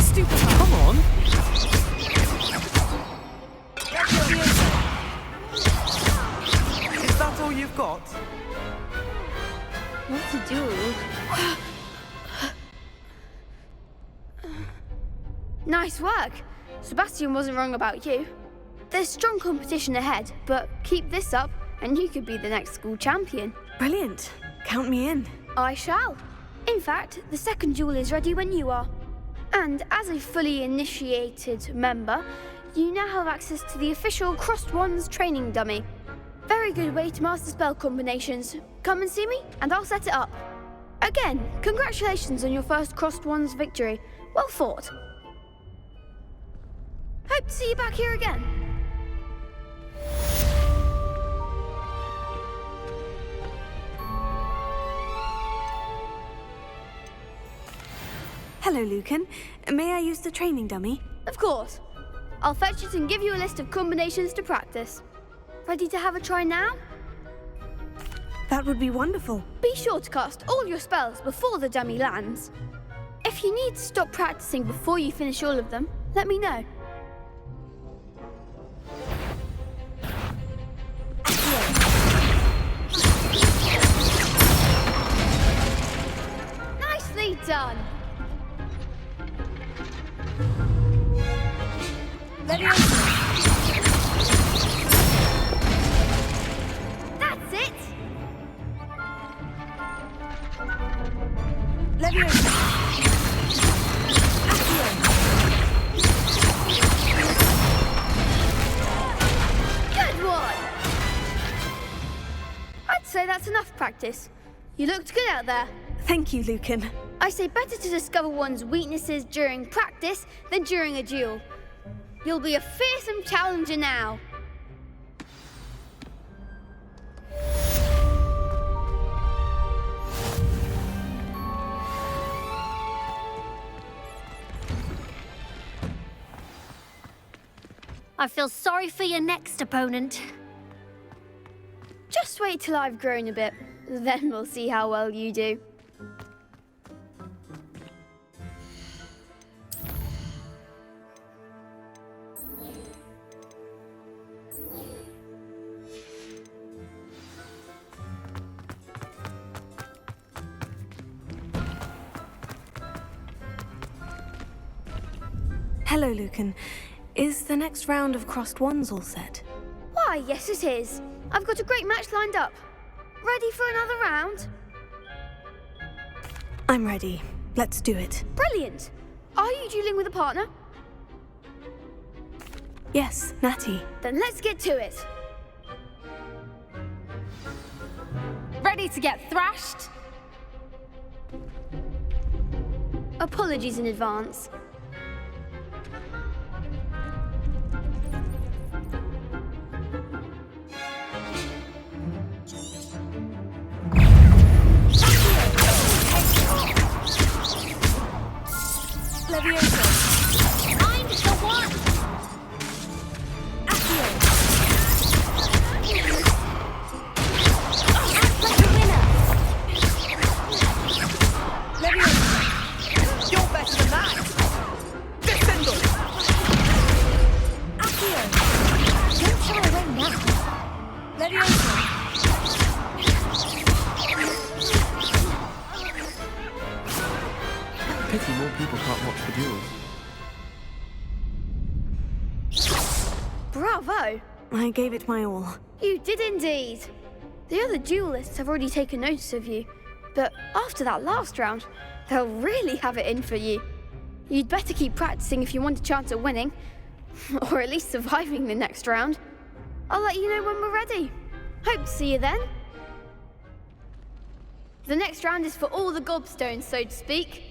Stupid. Come on. Is that all you've got? What to do? Nice work. Sebastian wasn't wrong about you. There's strong competition ahead, but keep this up and you could be the next school champion. Brilliant. Count me in. I shall. In fact, the second duel is ready when you are. And as a fully initiated member, you now have access to the official Crossed Wands training dummy. Very good way to master spell combinations. Come and see me, and I'll set it up. Again, congratulations on your first Crossed Wands victory. Well fought. Hope to see you back here again. Hello, Lucan. May I use the training dummy? Of course. I'll fetch it and give you a list of combinations to practice. Ready to have a try now? That would be wonderful. Be sure to cast all your spells before the dummy lands. If you need to stop practicing before you finish all of them, let me know. Nicely done! Good one! I'd say that's enough practice. You looked good out there. Thank you, Lucan. I say better to discover one's weaknesses during practice than during a duel. You'll be a fearsome challenger now. I feel sorry for your next opponent. Just wait till I've grown a bit. Then we'll see how well you do. Hello, Lucan. Is the next round of Crossed Ones all set? Why, yes it is. I've got a great match lined up. Ready for another round? I'm ready. Let's do it. Brilliant! Are you dueling with a partner? Yes, Natty. Then let's get to it. Ready to get thrashed? Apologies in advance. Levioso. Find the one. Accio. Act like a winner. Levioso. You're better than that. Descendo. Accio. Don't shy away now. Levioso. Pity more people can't watch the duels. Bravo! I gave it my all. You did indeed. The other duelists have already taken notice of you, but after that last round, they'll really have it in for you. You'd better keep practicing if you want a chance at winning, or at least surviving the next round. I'll let you know when we're ready. Hope to see you then. The next round is for all the gobstones, so to speak.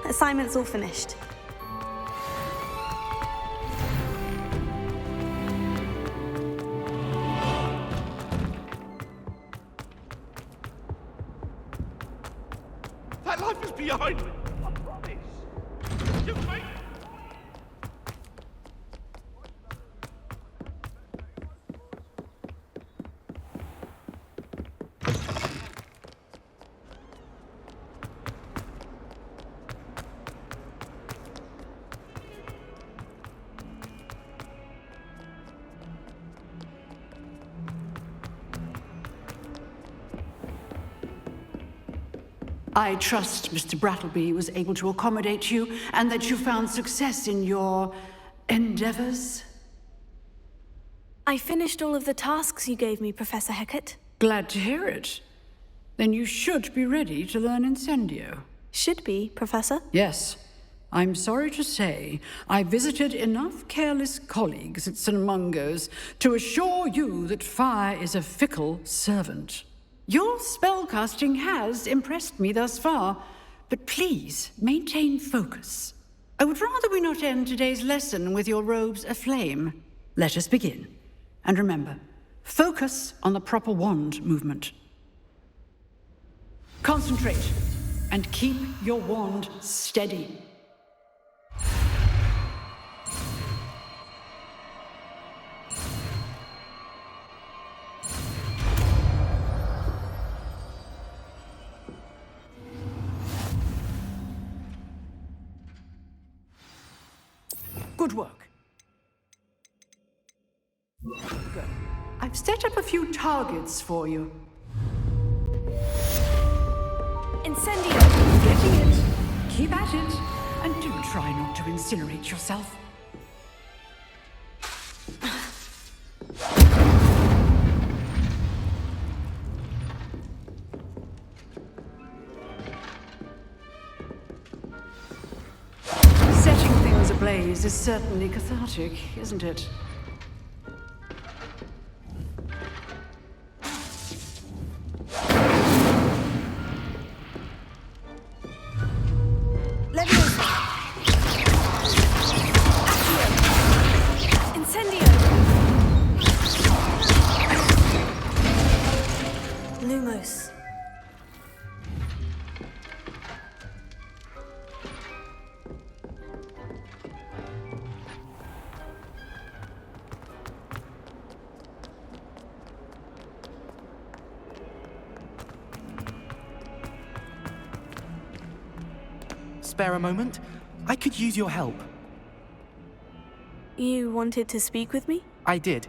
Assignment's all finished. That life is behind me. I promise. You wait. I trust Mr. Brattleby was able to accommodate you and that you found success in your endeavors. I finished all of the tasks you gave me, Professor Hecat. Glad to hear it. Then you should be ready to learn Incendio. Should be, Professor? Yes. I'm sorry to say, I visited enough careless colleagues at St. Mungo's to assure you that fire is a fickle servant. Your spellcasting has impressed me thus far, but please maintain focus. I would rather we not end today's lesson with your robes aflame. Let us begin. And remember, focus on the proper wand movement. Concentrate and keep your wand steady. Good work. Good. I've set up a few targets for you. Incendio! Getting it. Keep at it. And do try not to incinerate yourself. gaze is certainly cathartic, isn't it? Lumos. Spare a moment? I could use your help. You wanted to speak with me? I did.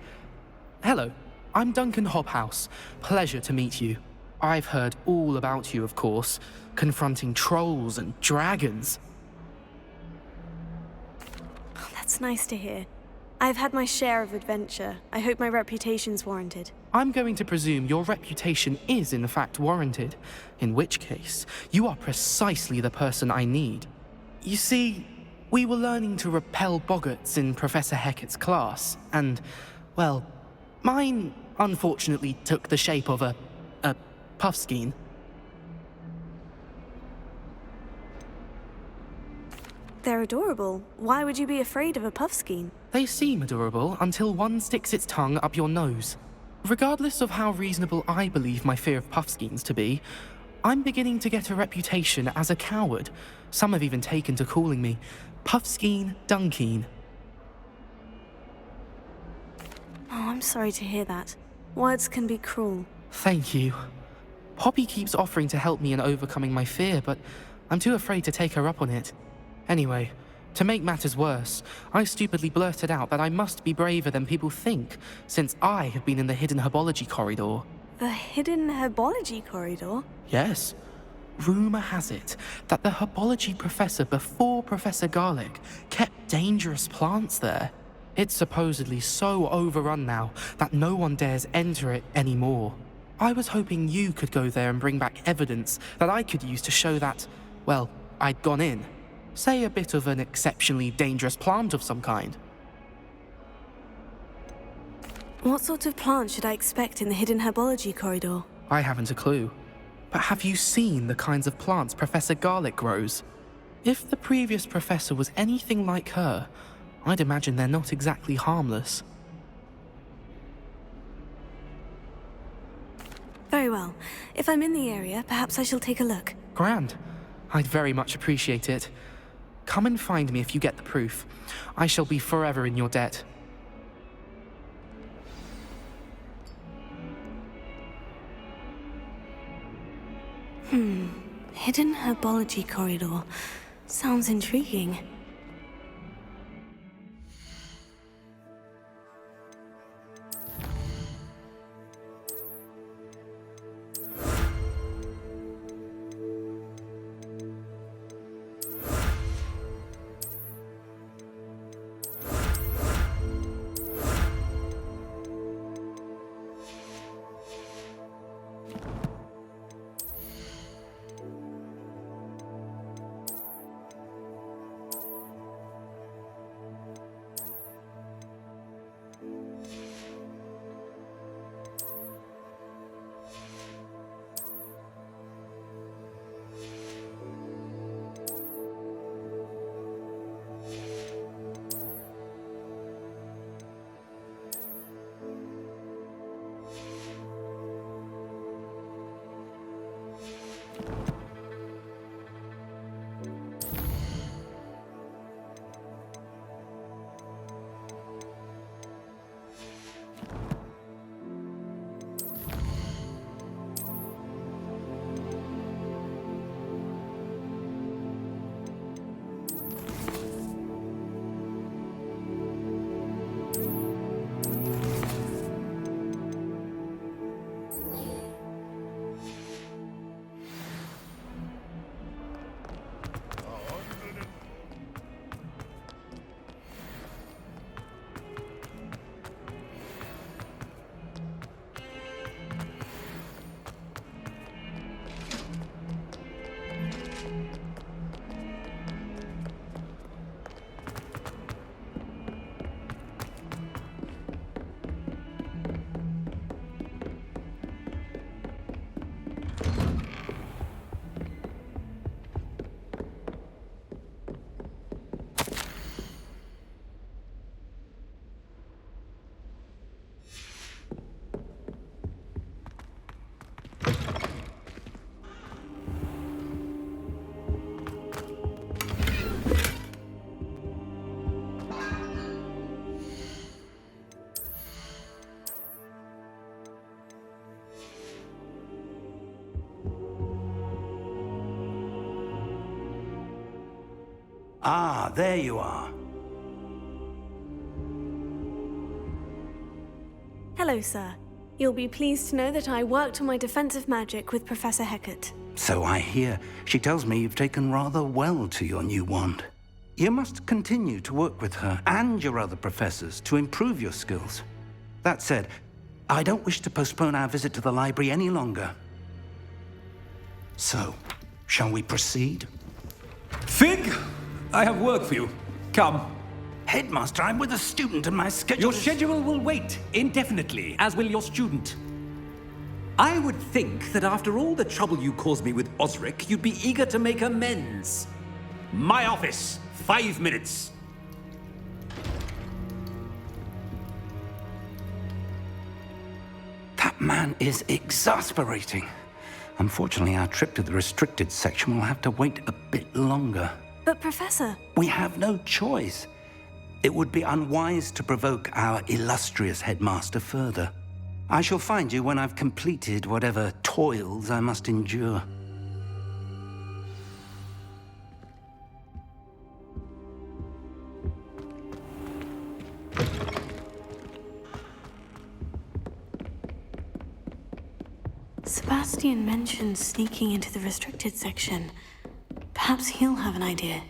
Hello, I'm Duncan Hobhouse. Pleasure to meet you. I've heard all about you, of course, confronting trolls and dragons. Oh, that's nice to hear. I've had my share of adventure. I hope my reputation's warranted. I'm going to presume your reputation is in fact warranted, in which case, you are precisely the person I need. You see, we were learning to repel boggarts in Professor Hecat's class, and, well, mine unfortunately took the shape of a puffskein. They're adorable. Why would you be afraid of a puffskein? They seem adorable until one sticks its tongue up your nose. Regardless of how reasonable I believe my fear of puffskeins to be, I'm beginning to get a reputation as a coward. Some have even taken to calling me Puffskein Dunkeen. Oh, I'm sorry to hear that. Words can be cruel. Thank you. Poppy keeps offering to help me in overcoming my fear, but I'm too afraid to take her up on it. Anyway, to make matters worse, I stupidly blurted out that I must be braver than people think, since I have been in the hidden herbology corridor. The hidden herbology corridor? Yes. Rumor has it that the herbology professor before Professor Garlic kept dangerous plants there. It's supposedly so overrun now that no one dares enter it anymore. I was hoping you could go there and bring back evidence that I could use to show that, well, I'd gone in. Say a bit of an exceptionally dangerous plant of some kind. What sort of plant should I expect in the hidden herbology corridor? I haven't a clue. But have you seen the kinds of plants Professor Garlic grows? If the previous professor was anything like her, I'd imagine they're not exactly harmless. Very well. If I'm in the area, perhaps I shall take a look. Grand. I'd very much appreciate it. Come and find me if you get the proof. I shall be forever in your debt. Hidden herbology corridor. Sounds intriguing. Ah, there you are. Hello, sir. You'll be pleased to know that I worked on my defensive magic with Professor Hecat. So I hear. She tells me you've taken rather well to your new wand. You must continue to work with her and your other professors to improve your skills. That said, I don't wish to postpone our visit to the library any longer. So, shall we proceed? Fig, I have work for you. Come. Headmaster, I'm with a student and my schedule Your schedule will wait indefinitely, as will your student. I would think that after all the trouble you caused me with Osric, you'd be eager to make amends. My office, 5 minutes. That man is exasperating. Unfortunately, our trip to the restricted section will have to wait a bit longer. But, Professor... We have no choice. It would be unwise to provoke our illustrious headmaster further. I shall find you when I've completed whatever toils I must endure. Sebastian mentioned sneaking into the restricted section. Perhaps he'll have an idea.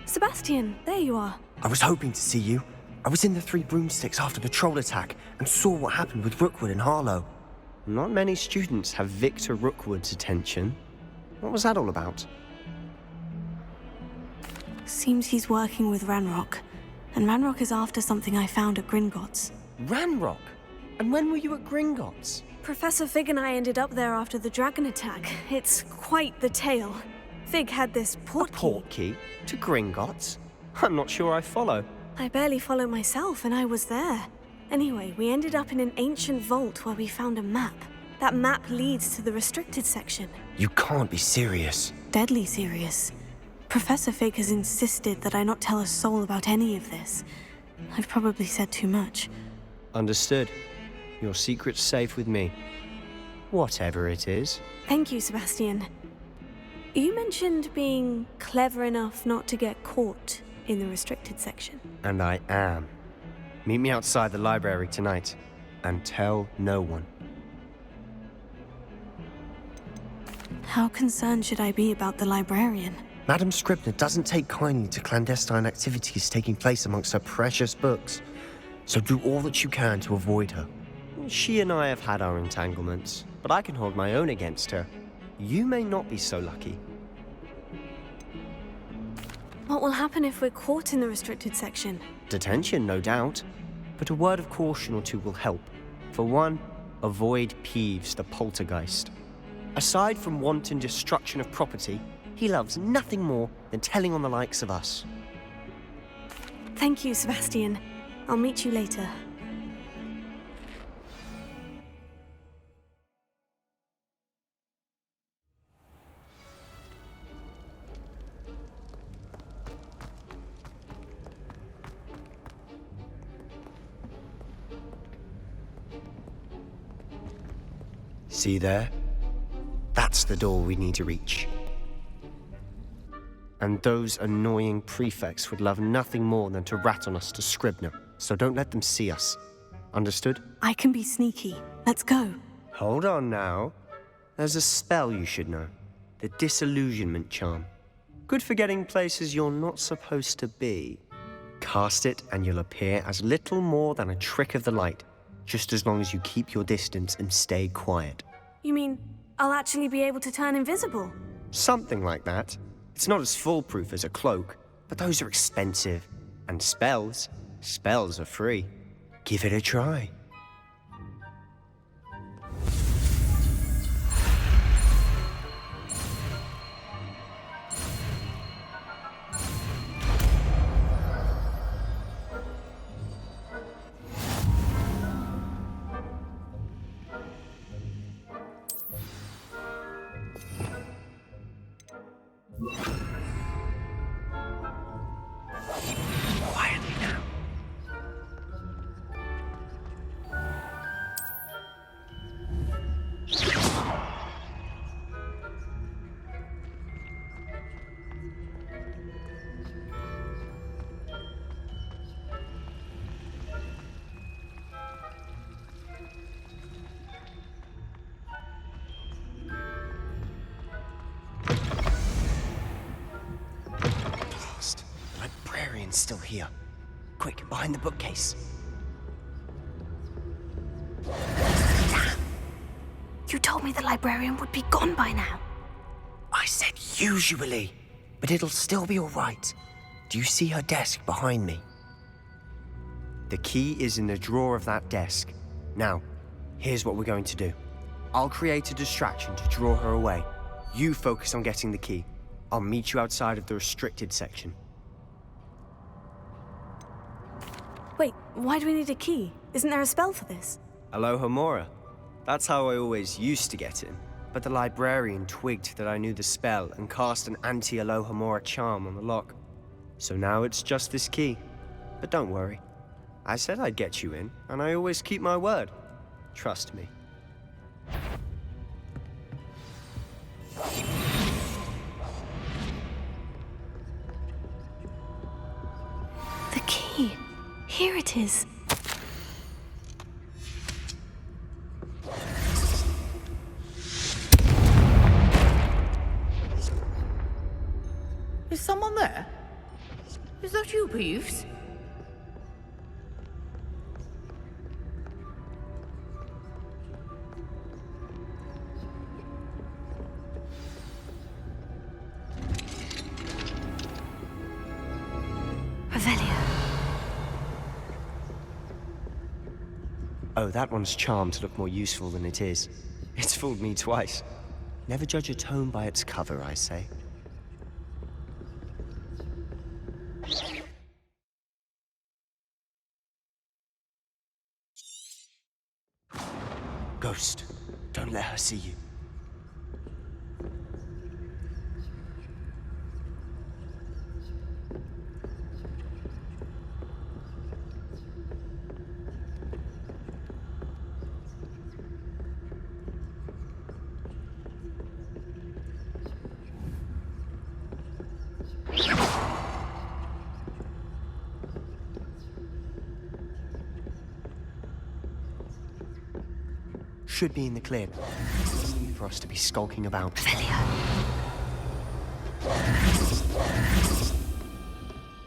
Sebastian, there you are. I was hoping to see you. I was in the Three Broomsticks after the troll attack and saw what happened with Rookwood and Harlow. Not many students have Victor Rookwood's attention. What was that all about? Seems he's working with Ranrock. And Ranrock is after something I found at Gringotts. Ranrock? And when were you at Gringotts? Professor Fig and I ended up there after the dragon attack. It's quite the tale. Fig had this portkey to Gringotts? I'm not sure I follow. I barely follow myself, and I was there. Anyway, we ended up in an ancient vault where we found a map. That map leads to the restricted section. You can't be serious. Deadly serious. Professor Fig has insisted that I not tell a soul about any of this. I've probably said too much. Understood. Your secret's safe with me. Whatever it is. Thank you, Sebastian. You mentioned being clever enough not to get caught in the restricted section. And I am. Meet me outside the library tonight, and tell no one. How concerned should I be about the librarian? Madam Scribner doesn't take kindly to clandestine activities taking place amongst her precious books, so do all that you can to avoid her. She and I have had our entanglements, but I can hold my own against her. You may not be so lucky. What will happen if we're caught in the restricted section? Detention, no doubt. But a word of caution or two will help. For one, avoid Peeves, the poltergeist. Aside from wanton destruction of property, he loves nothing more than telling on the likes of us. Thank you, Sebastian. I'll meet you later. See there? That's the door we need to reach. And those annoying prefects would love nothing more than to rat on us to Scribner, so don't let them see us. Understood? I can be sneaky. Let's go. Hold on now. There's a spell you should know. The Disillusionment Charm. Good for getting places you're not supposed to be. Cast it and you'll appear as little more than a trick of the light, just as long as you keep your distance and stay quiet. You mean I'll actually be able to turn invisible? Something like that. It's not as foolproof as a cloak, but those are expensive. And spells are free. Give it a try. librarian's still here. Quick, behind the bookcase. You told me the librarian would be gone by now. I said usually, but it'll still be all right. Do you see her desk behind me? The key is in the drawer of that desk. Now, here's what we're going to do. I'll create a distraction to draw her away. You focus on getting the key. I'll meet you outside of the restricted section. Wait, why do we need a key? Isn't there a spell for this? Alohomora. That's how I always used to get in. But the librarian twigged that I knew the spell and cast an anti-Alohomora charm on the lock. So now it's just this key. But don't worry. I said I'd get you in, and I always keep my word. Trust me. The key. Here it is. Is someone there? Is that you, Peeves? Oh, that one's charmed to look more useful than it is. It's fooled me twice. Never judge a tome by its cover, I say. Ghost, don't let her see you. Should be in the clear. For us to be skulking about.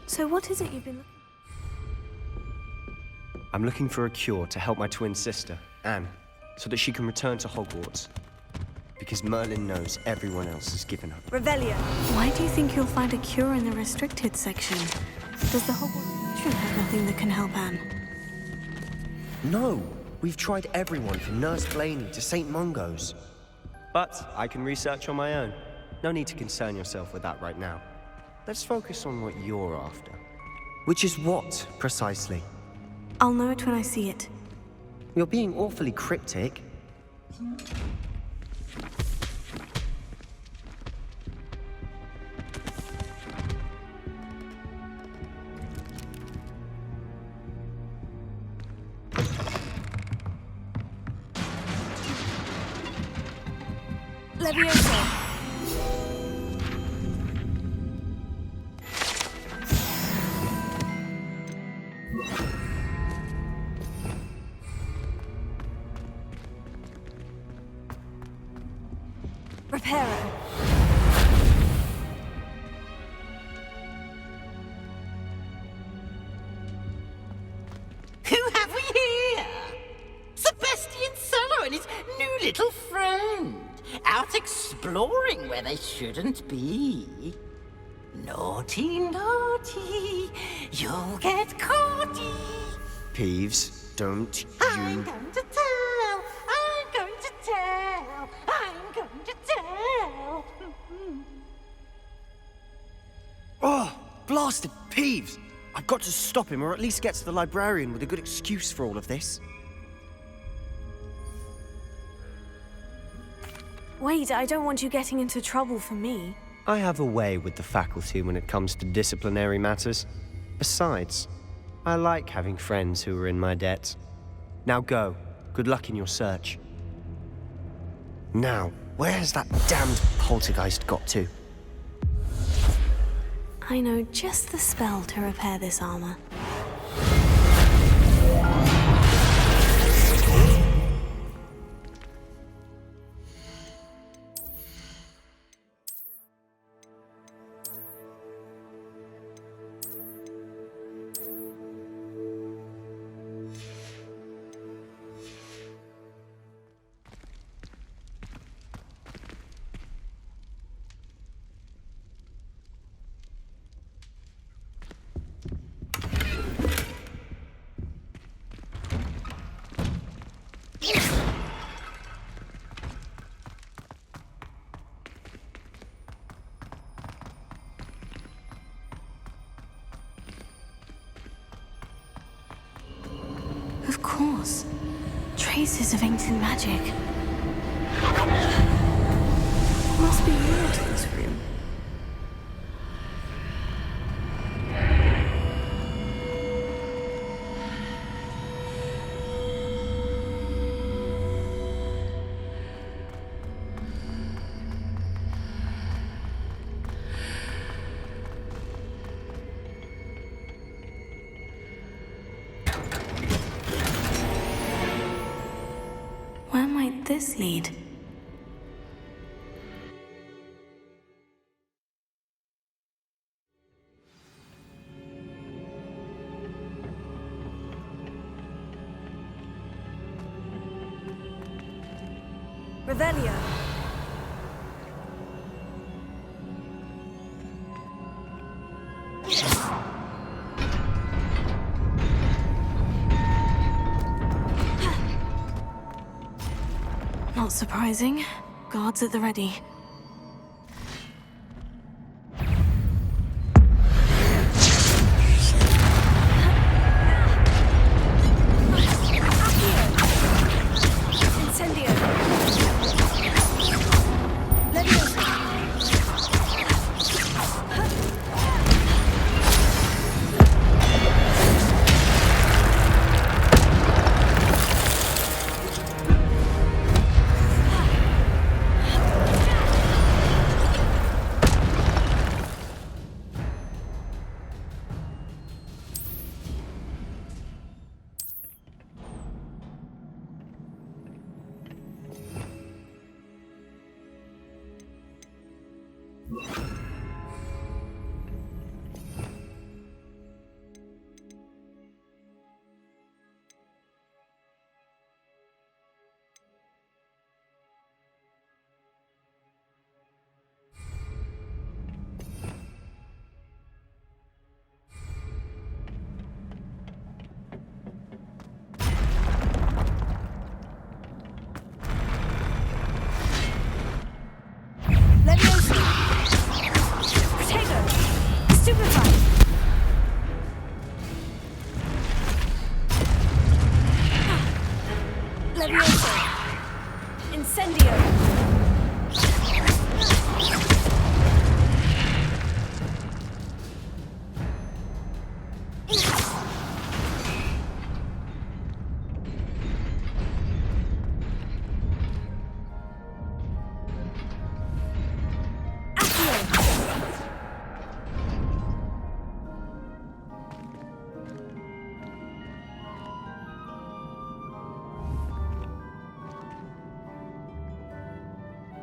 So what is it you've been looking I'm looking for a cure to help my twin sister, Anne, so that she can return to Hogwarts. Because Merlin knows everyone else has given up. Revelio. Why do you think you'll find a cure in the restricted section? Does the Hogwarts Patron have nothing that can help Anne? No! We've tried everyone from Nurse Blaney to St. Mungo's. But I can research on my own. No need to concern yourself with that right now. Let's focus on what you're after. Which is what, precisely? I'll know it when I see it. You're being awfully cryptic. Leviosa. Reparo. Who have we here? Sebastian Sallow and his new little friend. Out exploring where they shouldn't be. Naughty, naughty, you'll get caughty. Peeves, don't I'm you... going to tell, I'm going to tell, I'm going to tell. Oh, blasted Peeves! I've got to stop him, or at least get to the librarian with a good excuse for all of this. Wait, I don't want you getting into trouble for me. I have a way with the faculty when it comes to disciplinary matters. Besides, I like having friends who are in my debt. Now go. Good luck in your search. Now, where has that damned poltergeist got to? I know just the spell to repair this armor. course. Traces of ancient magic. Must be more to this room. Where might this lead? Revelio. Not surprising. Guards at the ready.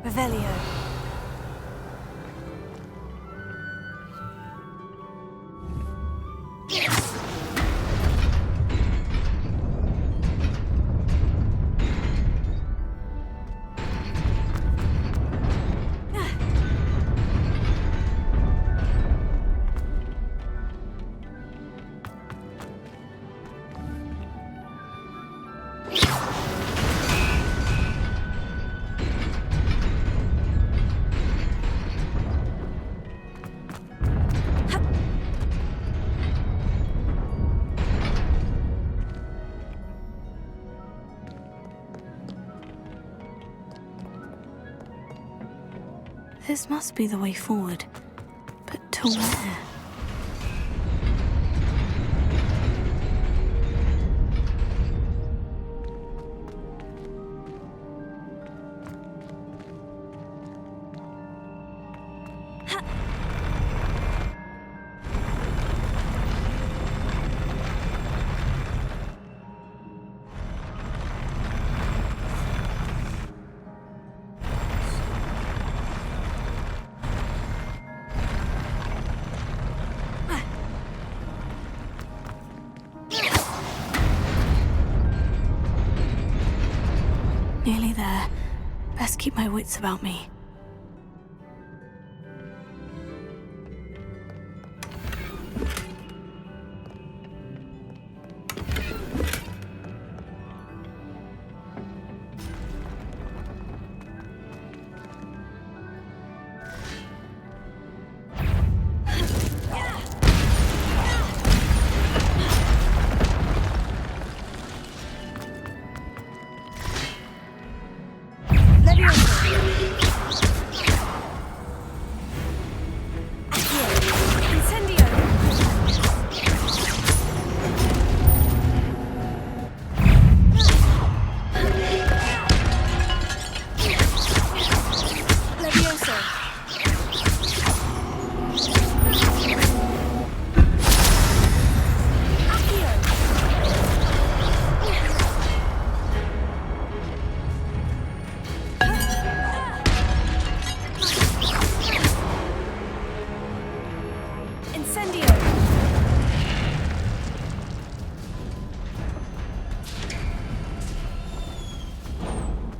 Revelio. This must be the way forward. But to where? Nearly there. Best keep my wits about me.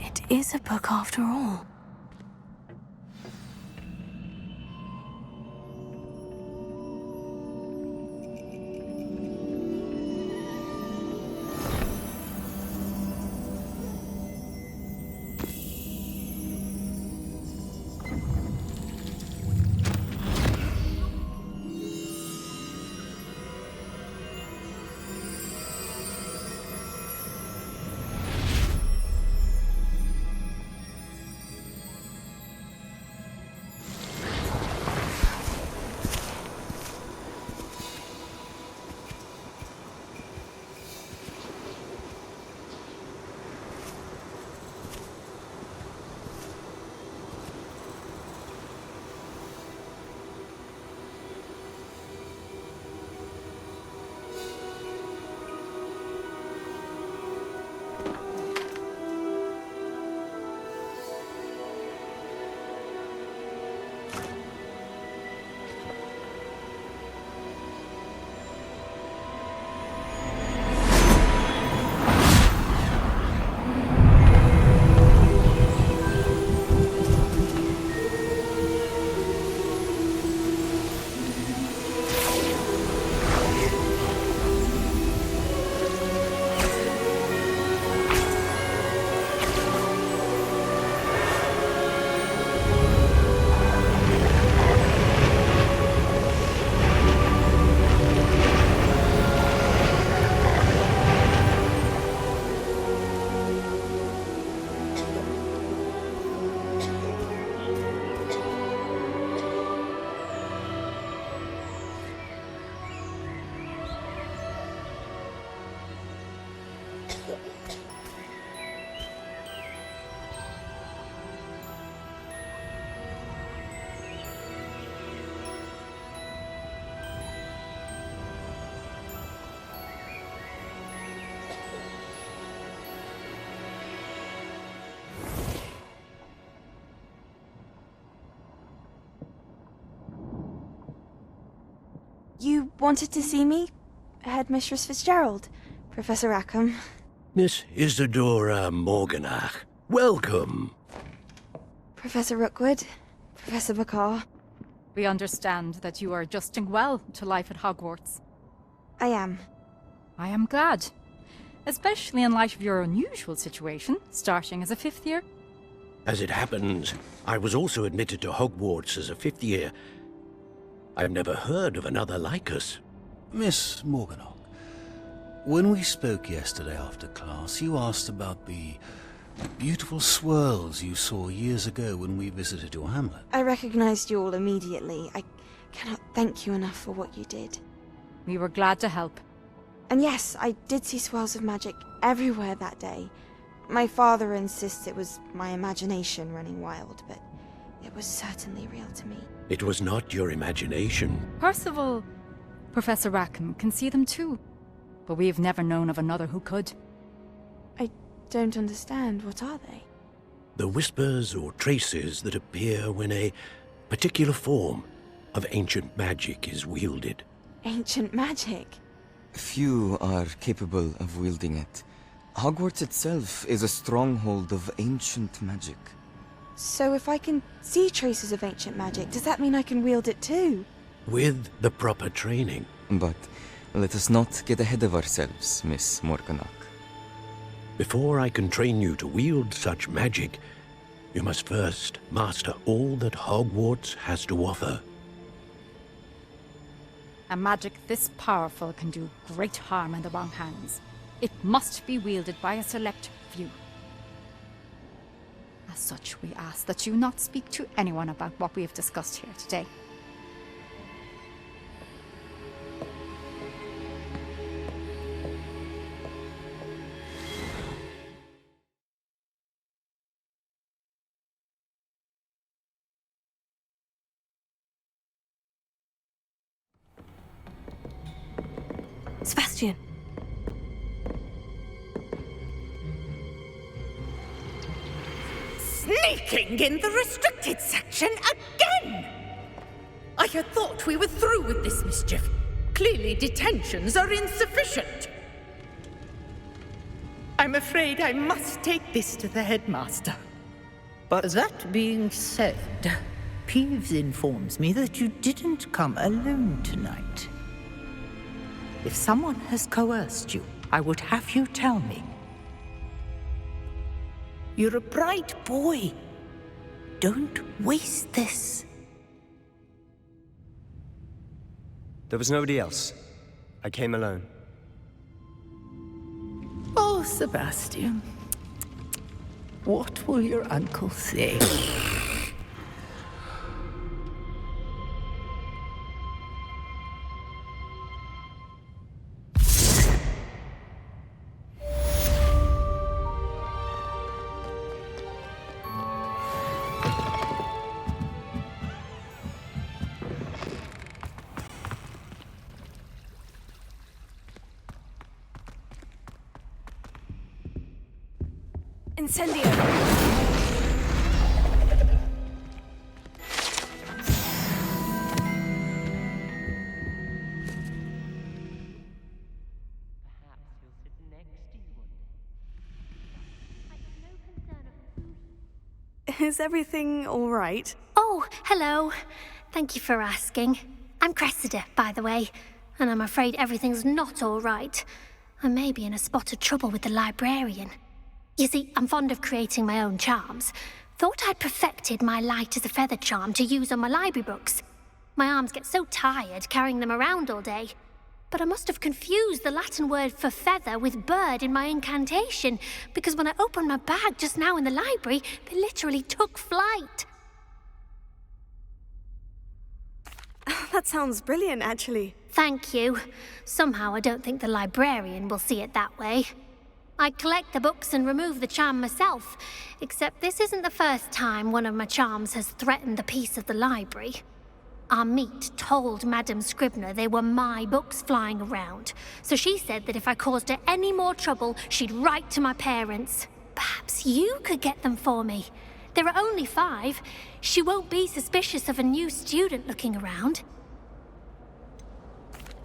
It is a book after all. You wanted to see me? Headmistress Fitzgerald, Professor Rackham. Miss Isadora Morganach, welcome. Professor Rookwood, Professor Bakar. We understand that you are adjusting well to life at Hogwarts. I am. I am glad. Especially in light of your unusual situation, starting as a 5th year. As it happens, I was also admitted to Hogwarts as a 5th year. I've never heard of another like us. Miss Morganach, when we spoke yesterday after class, you asked about the beautiful swirls you saw years ago when we visited your hamlet. I recognized you all immediately. I cannot thank you enough for what you did. We were glad to help. And yes, I did see swirls of magic everywhere that day. My father insists it was my imagination running wild, but it was certainly real to me. It was not your imagination. Percival, Professor Rackham can see them too. But we've never known of another who could. I don't understand. What are they? The whispers or traces that appear when a particular form of ancient magic is wielded. Ancient magic? Few are capable of wielding it. Hogwarts itself is a stronghold of ancient magic. So if I can see traces of ancient magic, does that mean I can wield it too? With the proper training. But let us not get ahead of ourselves, Miss Morganach. Before I can train you to wield such magic, you must first master all that Hogwarts has to offer. A magic this powerful can do great harm in the wrong hands. It must be wielded by a select few. As such, we ask that you not speak to anyone about what we have discussed here today. Sebastian. Sneaking in the restricted section again! I had thought we were through with this mischief. Clearly detentions are insufficient. I'm afraid I must take this to the headmaster. But that being said, Peeves informs me that you didn't come alone tonight. If someone has coerced you, I would have you tell me. You're a bright boy. Don't waste this. There was nobody else. I came alone. Oh, Sebastian. What will your uncle say? Incendio! Is everything all right? Oh, hello. Thank you for asking. I'm Cressida, by the way, and I'm afraid everything's not all right. I may be in a spot of trouble with the librarian. You see, I'm fond of creating my own charms. Thought I'd perfected my light as a feather charm to use on my library books. My arms get so tired carrying them around all day. But I must have confused the Latin word for feather with bird in my incantation, because when I opened my bag just now in the library, they literally took flight. That sounds brilliant, actually. Thank you. Somehow I don't think the librarian will see it that way. I collect the books and remove the charm myself, except this isn't the first time one of my charms has threatened the peace of the library. Our meet told Madame Scribner they were my books flying around, so she said that if I caused her any more trouble, she'd write to my parents. Perhaps you could get them for me. There are only 5. She won't be suspicious of a new student looking around.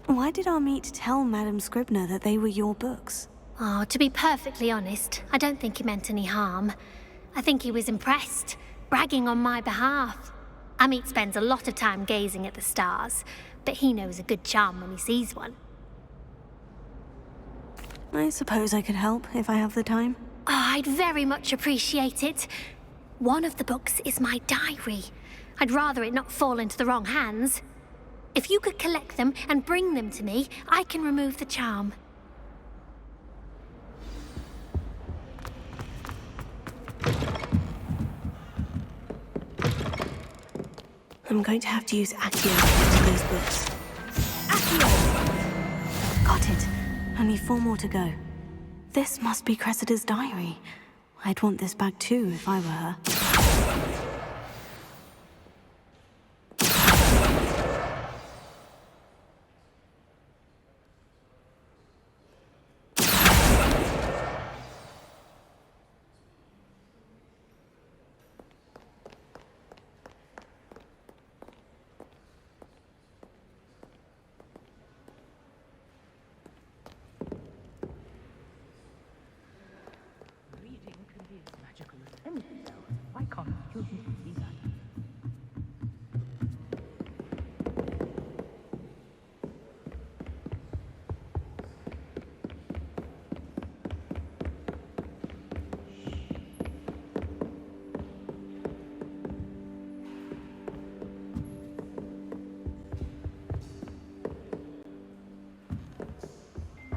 Why did our meet tell Madame Scribner that they were your books? Oh, to be perfectly honest, I don't think he meant any harm. I think he was impressed, bragging on my behalf. Amit spends a lot of time gazing at the stars, but he knows a good charm when he sees one. I suppose I could help if I have the time. Oh, I'd very much appreciate it. One of the books is my diary. I'd rather it not fall into the wrong hands. If you could collect them and bring them to me, I can remove the charm. I'm going to have to use Accio to get to these books. Accio! Got it. Only 4 more to go. This must be Cressida's diary. I'd want this back too if I were her.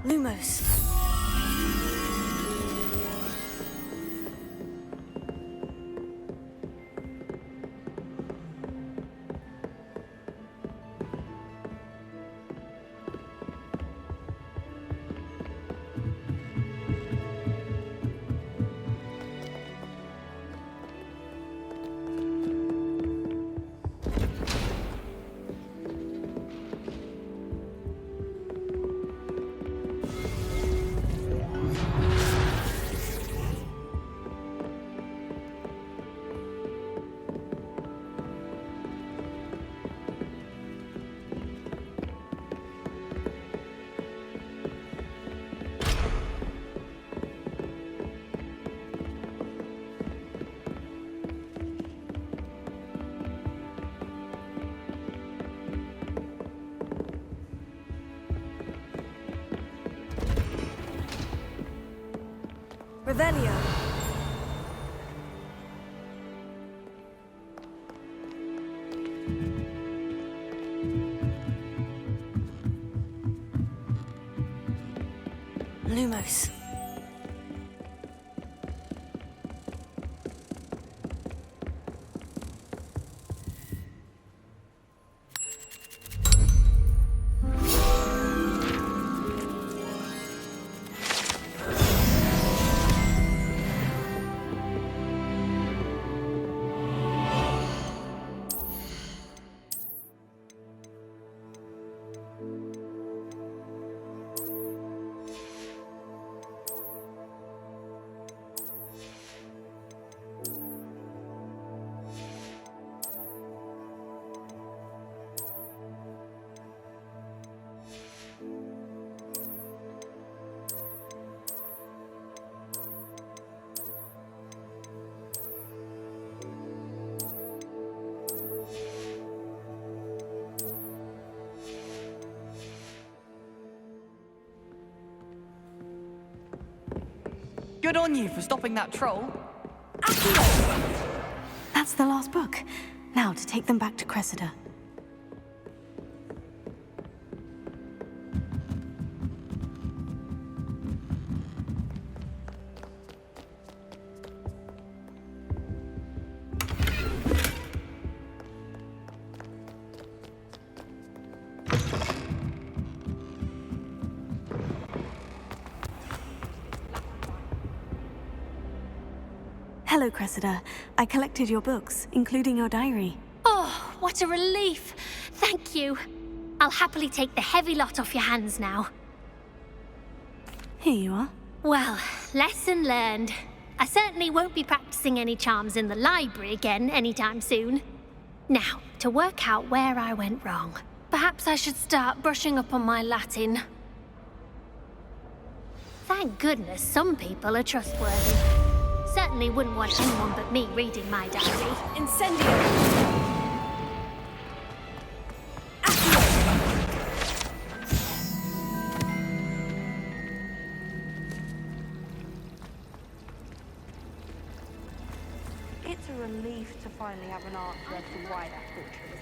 Lumos. Revelio. Lumos. Good on you for stopping that troll. That's the last book. Now to take them back to Cressida. Hello, Cressida. I collected your books, including your diary. Oh, what a relief. Thank you. I'll happily take the heavy lot off your hands now. Here you are. Well, lesson learned. I certainly won't be practicing any charms in the library again anytime soon. Now, to work out where I went wrong. Perhaps I should start brushing up on my Latin. Thank goodness some people are trustworthy. Certainly wouldn't want anyone but me reading my diary. Incendio! It's a relief to finally have an answer as to why that portrait was